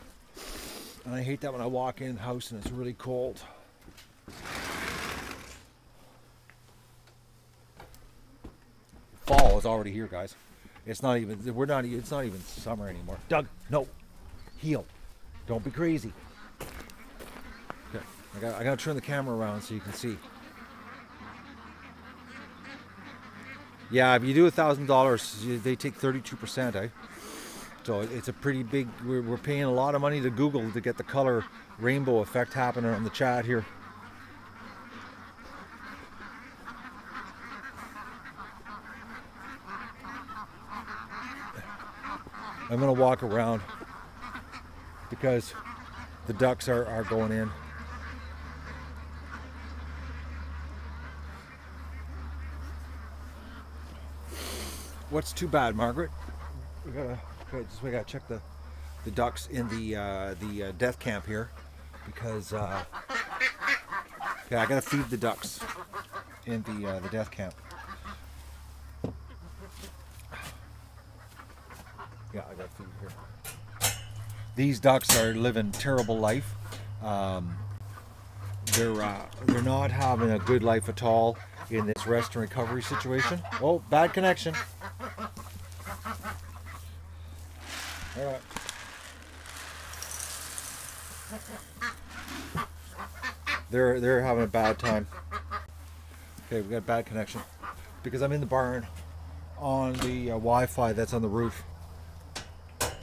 And I hate that when I walk in the house and it's really cold. Fall is already here, guys. It's not even summer anymore. Doug, no. Heel. Don't be crazy. Okay. I gotta turn the camera around so you can see. Yeah, if you do $1,000, they take 32%, eh? So it's a pretty big, we're paying a lot of money to Google to get the color rainbow effect happening on the chat here. I'm gonna walk around because the ducks are going in. What's too bad, Margaret? We gotta check the ducks in the death camp here because okay, I gotta feed the ducks in the death camp. Yeah, I got food here. These ducks are living terrible life. They're not having a good life at all in this rest and recovery situation. Oh, bad connection. All right. They're having a bad time. Okay, we got bad connection because I'm in the barn on the Wi-Fi that's on the roof.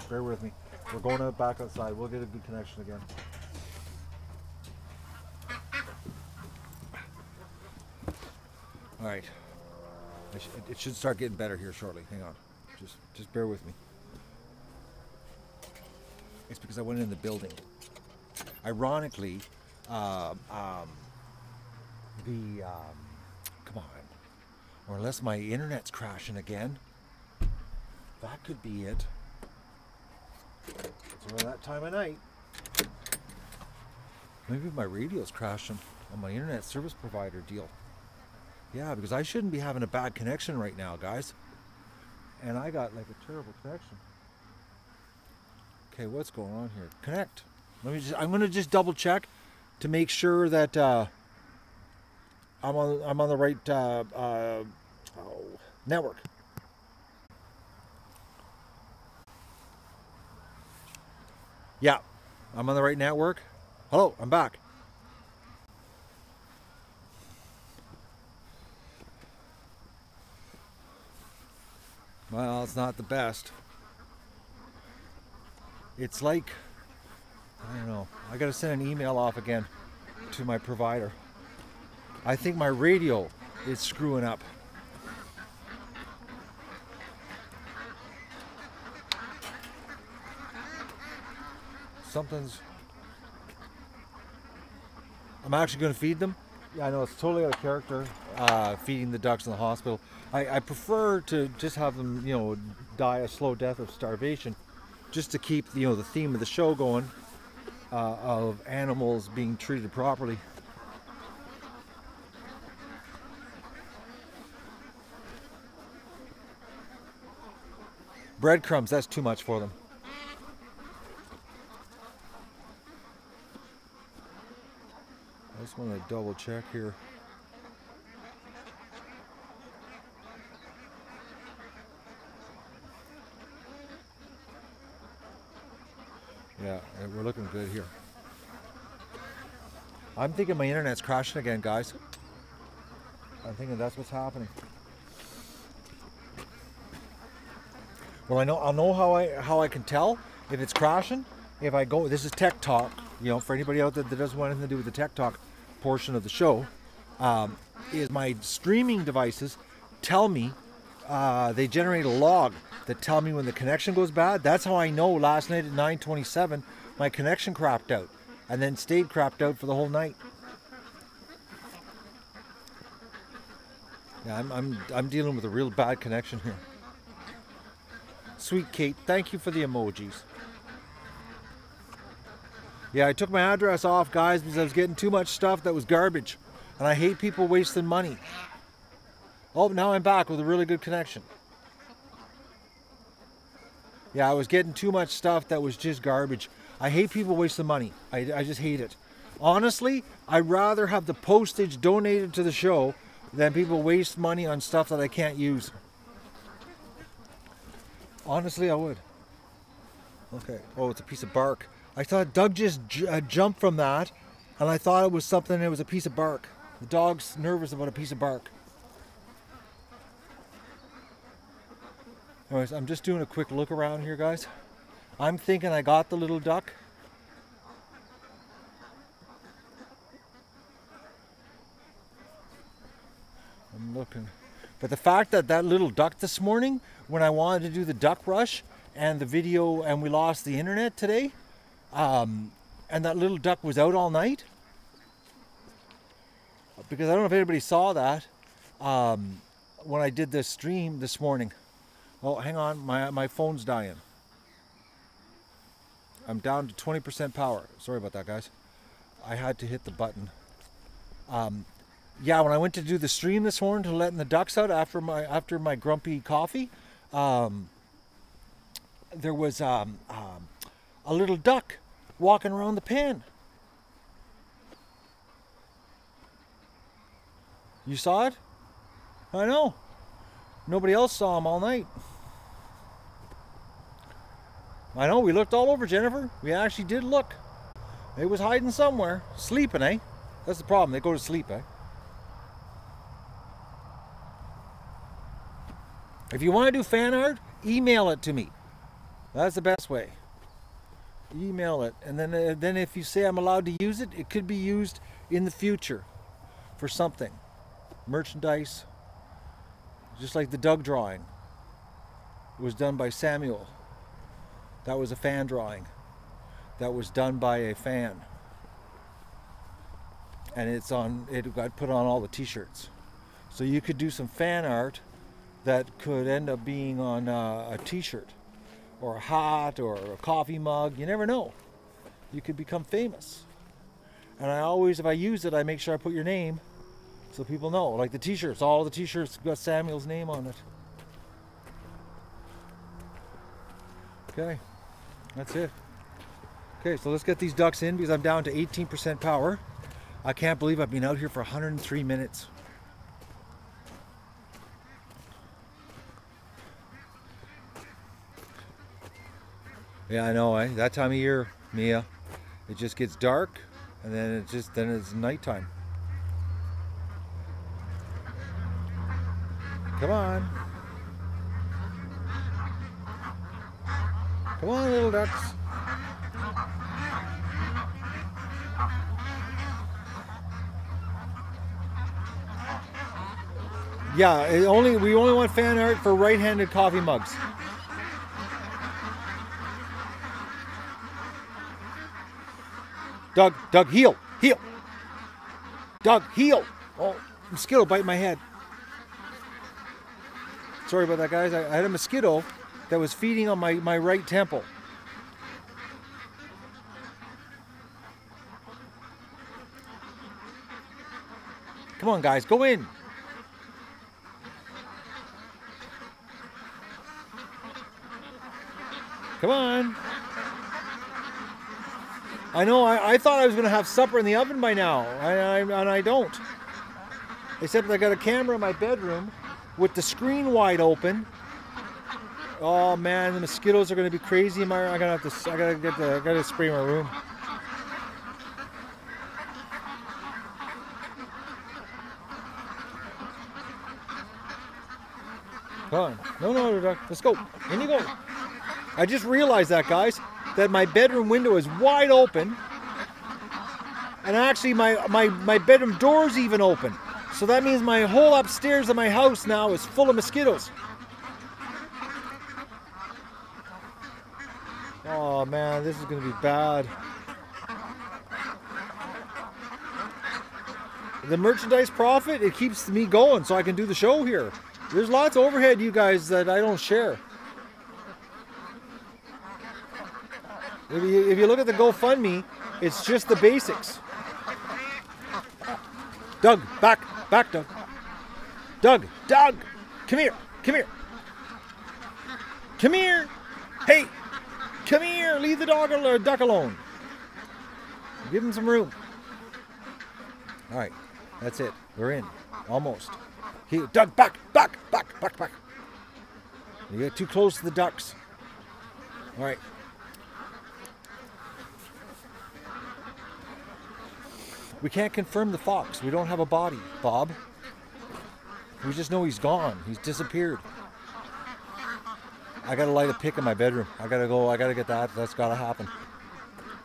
Bear with me. We're going out back outside. We'll get a good connection again. All right. It should start getting better here shortly. Hang on. Just bear with me. It's because I went in the building. Ironically, come on. Or unless my internet's crashing again. That could be it. It's around that time of night. Maybe my radio's crashing on my internet service provider deal. Yeah, because I shouldn't be having a bad connection right now, guys. And I got like a terrible connection. Okay, what's going on here? Connect. I'm gonna just double check to make sure that I'm on the right network. Yeah, I'm on the right network. Hello, I'm back. Well, it's not the best. It's like, I don't know, I gotta send an email off again to my provider. I think my radio is screwing up. I'm actually going to feed them. Yeah, I know it's totally out of character, feeding the ducks in the hospital. I prefer to just have them, die a slow death of starvation, just to keep, the theme of the show going, of animals being treated properly. Breadcrumbs, that's too much for them. I just want to double check here. Yeah, we're looking good here. I'm thinking my internet's crashing again, guys. I'm thinking that's what's happening. Well, I'll know how I can tell if it's crashing. If I go, this is tech talk, for anybody out there that doesn't want anything to do with the tech talk portion of the show, is my streaming devices tell me, they generate a log that tell me when the connection goes bad. That's how I know last night at 9:27 my connection crapped out and then stayed crapped out for the whole night. Yeah, I'm dealing with a real bad connection here. Sweet Kate, thank you for the emojis. Yeah, I took my address off, guys, because I was getting too much stuff that was garbage. And I hate people wasting money. Oh, now I'm back with a really good connection. Yeah, I was getting too much stuff that was just garbage. I hate people wasting money. I just hate it. Honestly, I'd rather have the postage donated to the show than people waste money on stuff that I can't use. Honestly, I would. Okay. Oh, it's a piece of bark. I thought Doug just jumped from that, and I thought it was something. It was a piece of bark. The dog's nervous about a piece of bark. Anyways, I'm just doing a quick look around here, guys. I'm thinking I got the little duck. I'm looking. But the fact that that little duck this morning, when I wanted to do the duck rush and the video, and we lost the internet today, and that little duck was out all night, because I don't know if anybody saw that when I did this stream this morning. Oh, hang on, my phone's dying. I'm down to 20% power. Sorry about that, guys. I had to hit the button. Yeah, when I went to do the stream this morning to letting the ducks out after my grumpy coffee, there was a little duck walking around the pen. You saw it? I know. Nobody else saw him all night. I know, we looked all over, Jennifer. We actually did look. It was hiding somewhere. Sleeping, eh? That's the problem. They go to sleep, eh? If you want to do fan art, email it to me. That's the best way. Email it. And then if you say I'm allowed to use it, it could be used in the future for something. Merchandise. Just like the Doug drawing. It was done by Samuel. That was a fan drawing. That was done by a fan. And it got put on all the t-shirts. So you could do some fan art that could end up being on a t-shirt or a hat or a coffee mug. You never know. You could become famous. And I always, if I use it, I make sure I put your name so people know. Like the t-shirts, all the t-shirts got Samuel's name on it. Okay, that's it. Okay, so let's get these ducks in because I'm down to 18% power. I can't believe I've been out here for 103 minutes. Yeah, I know, eh? That time of year, Mia, it just gets dark and then it's nighttime. Come on. Come on, little ducks. Yeah, we only want fan art for right-handed coffee mugs. Doug, heel. Doug, heel. Oh, mosquito bite my head. Sorry about that, guys. I had a mosquito that was feeding on my right temple. Come on, guys, go in. Come on. I know, I thought I was going to have supper in the oven by now, and I don't. Except I got a camera in my bedroom with the screen wide open. Oh man, the mosquitoes are going to be crazy. I gotta spray my room. Come on. No, let's go. In you go. I just realized that, guys, that my bedroom window is wide open. And actually my bedroom door's even open. So that means my whole upstairs of my house now is full of mosquitoes. Oh man, this is going to be bad. the merchandise profit, it keeps me going so I can do the show here. There's lots of overhead, you guys, that I don't share. If you look at the GoFundMe, it's just the basics. Doug, back, Doug. Doug, come here, come here. Hey, come here, leave the duck alone. Give him some room. All right, that's it. We're in, almost. Here, Doug, back. You get too close to the ducks. All right. We can't confirm the fox. We don't have a body, Bob. We just know he's gone. He's disappeared. I gotta light a pick in my bedroom. I gotta get that. That's gotta happen.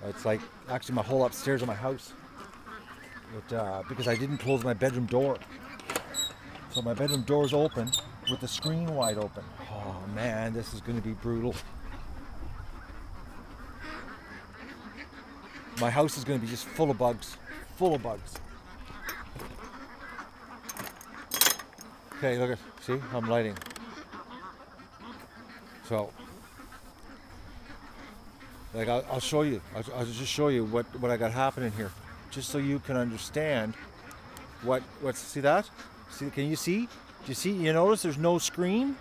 It's like actually my whole upstairs of my house. Because I didn't close my bedroom door. So my bedroom door's open with the screen wide open. Oh man, this is gonna be brutal. My house is gonna be just full of bugs. Full of bugs. Okay, look at, see, I'm lighting. So, like I'll show you. I'll just show you what I got happening here, just so you can understand what's. See that? See? Can you see? Do you see? You notice there's no screen.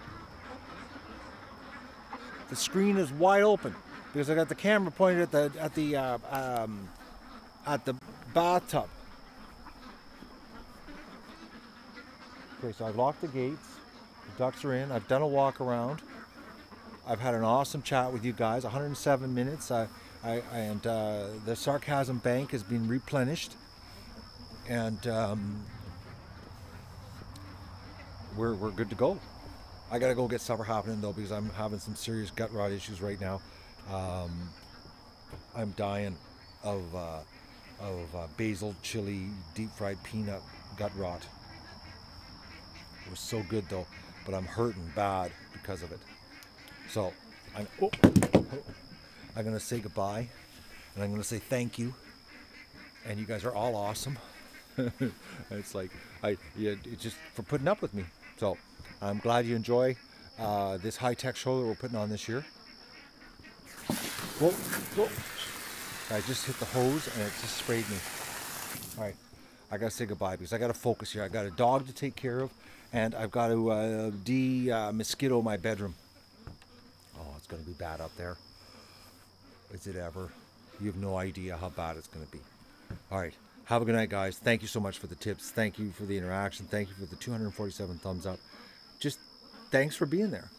The screen is wide open because I got the camera pointed at the bathtub. Okay, so I've locked the gates. The ducks are in. I've done a walk around. I've had an awesome chat with you guys. 107 minutes. And the sarcasm bank has been replenished, and we're good to go. I gotta go get supper happening though because I'm having some serious gut rot issues right now. I'm dying of basil chili deep fried peanut gut rot. It was so good though, but I'm hurting bad because of it. So I'm gonna say goodbye, and I'm gonna say thank you. And you guys are all awesome. It's like it's just for putting up with me. So I'm glad you enjoy this high-tech show that we're putting on this year. Whoa. I just hit the hose and it just sprayed me. All right, I gotta say goodbye because I gotta focus here. I got a dog to take care of, and I've got to mosquito my bedroom. Oh, it's gonna be bad up there. Is it ever? You have no idea how bad it's gonna be. All right, have a good night, guys. Thank you so much for the tips. Thank you for the interaction. Thank you for the 247 thumbs up. Just thanks for being there.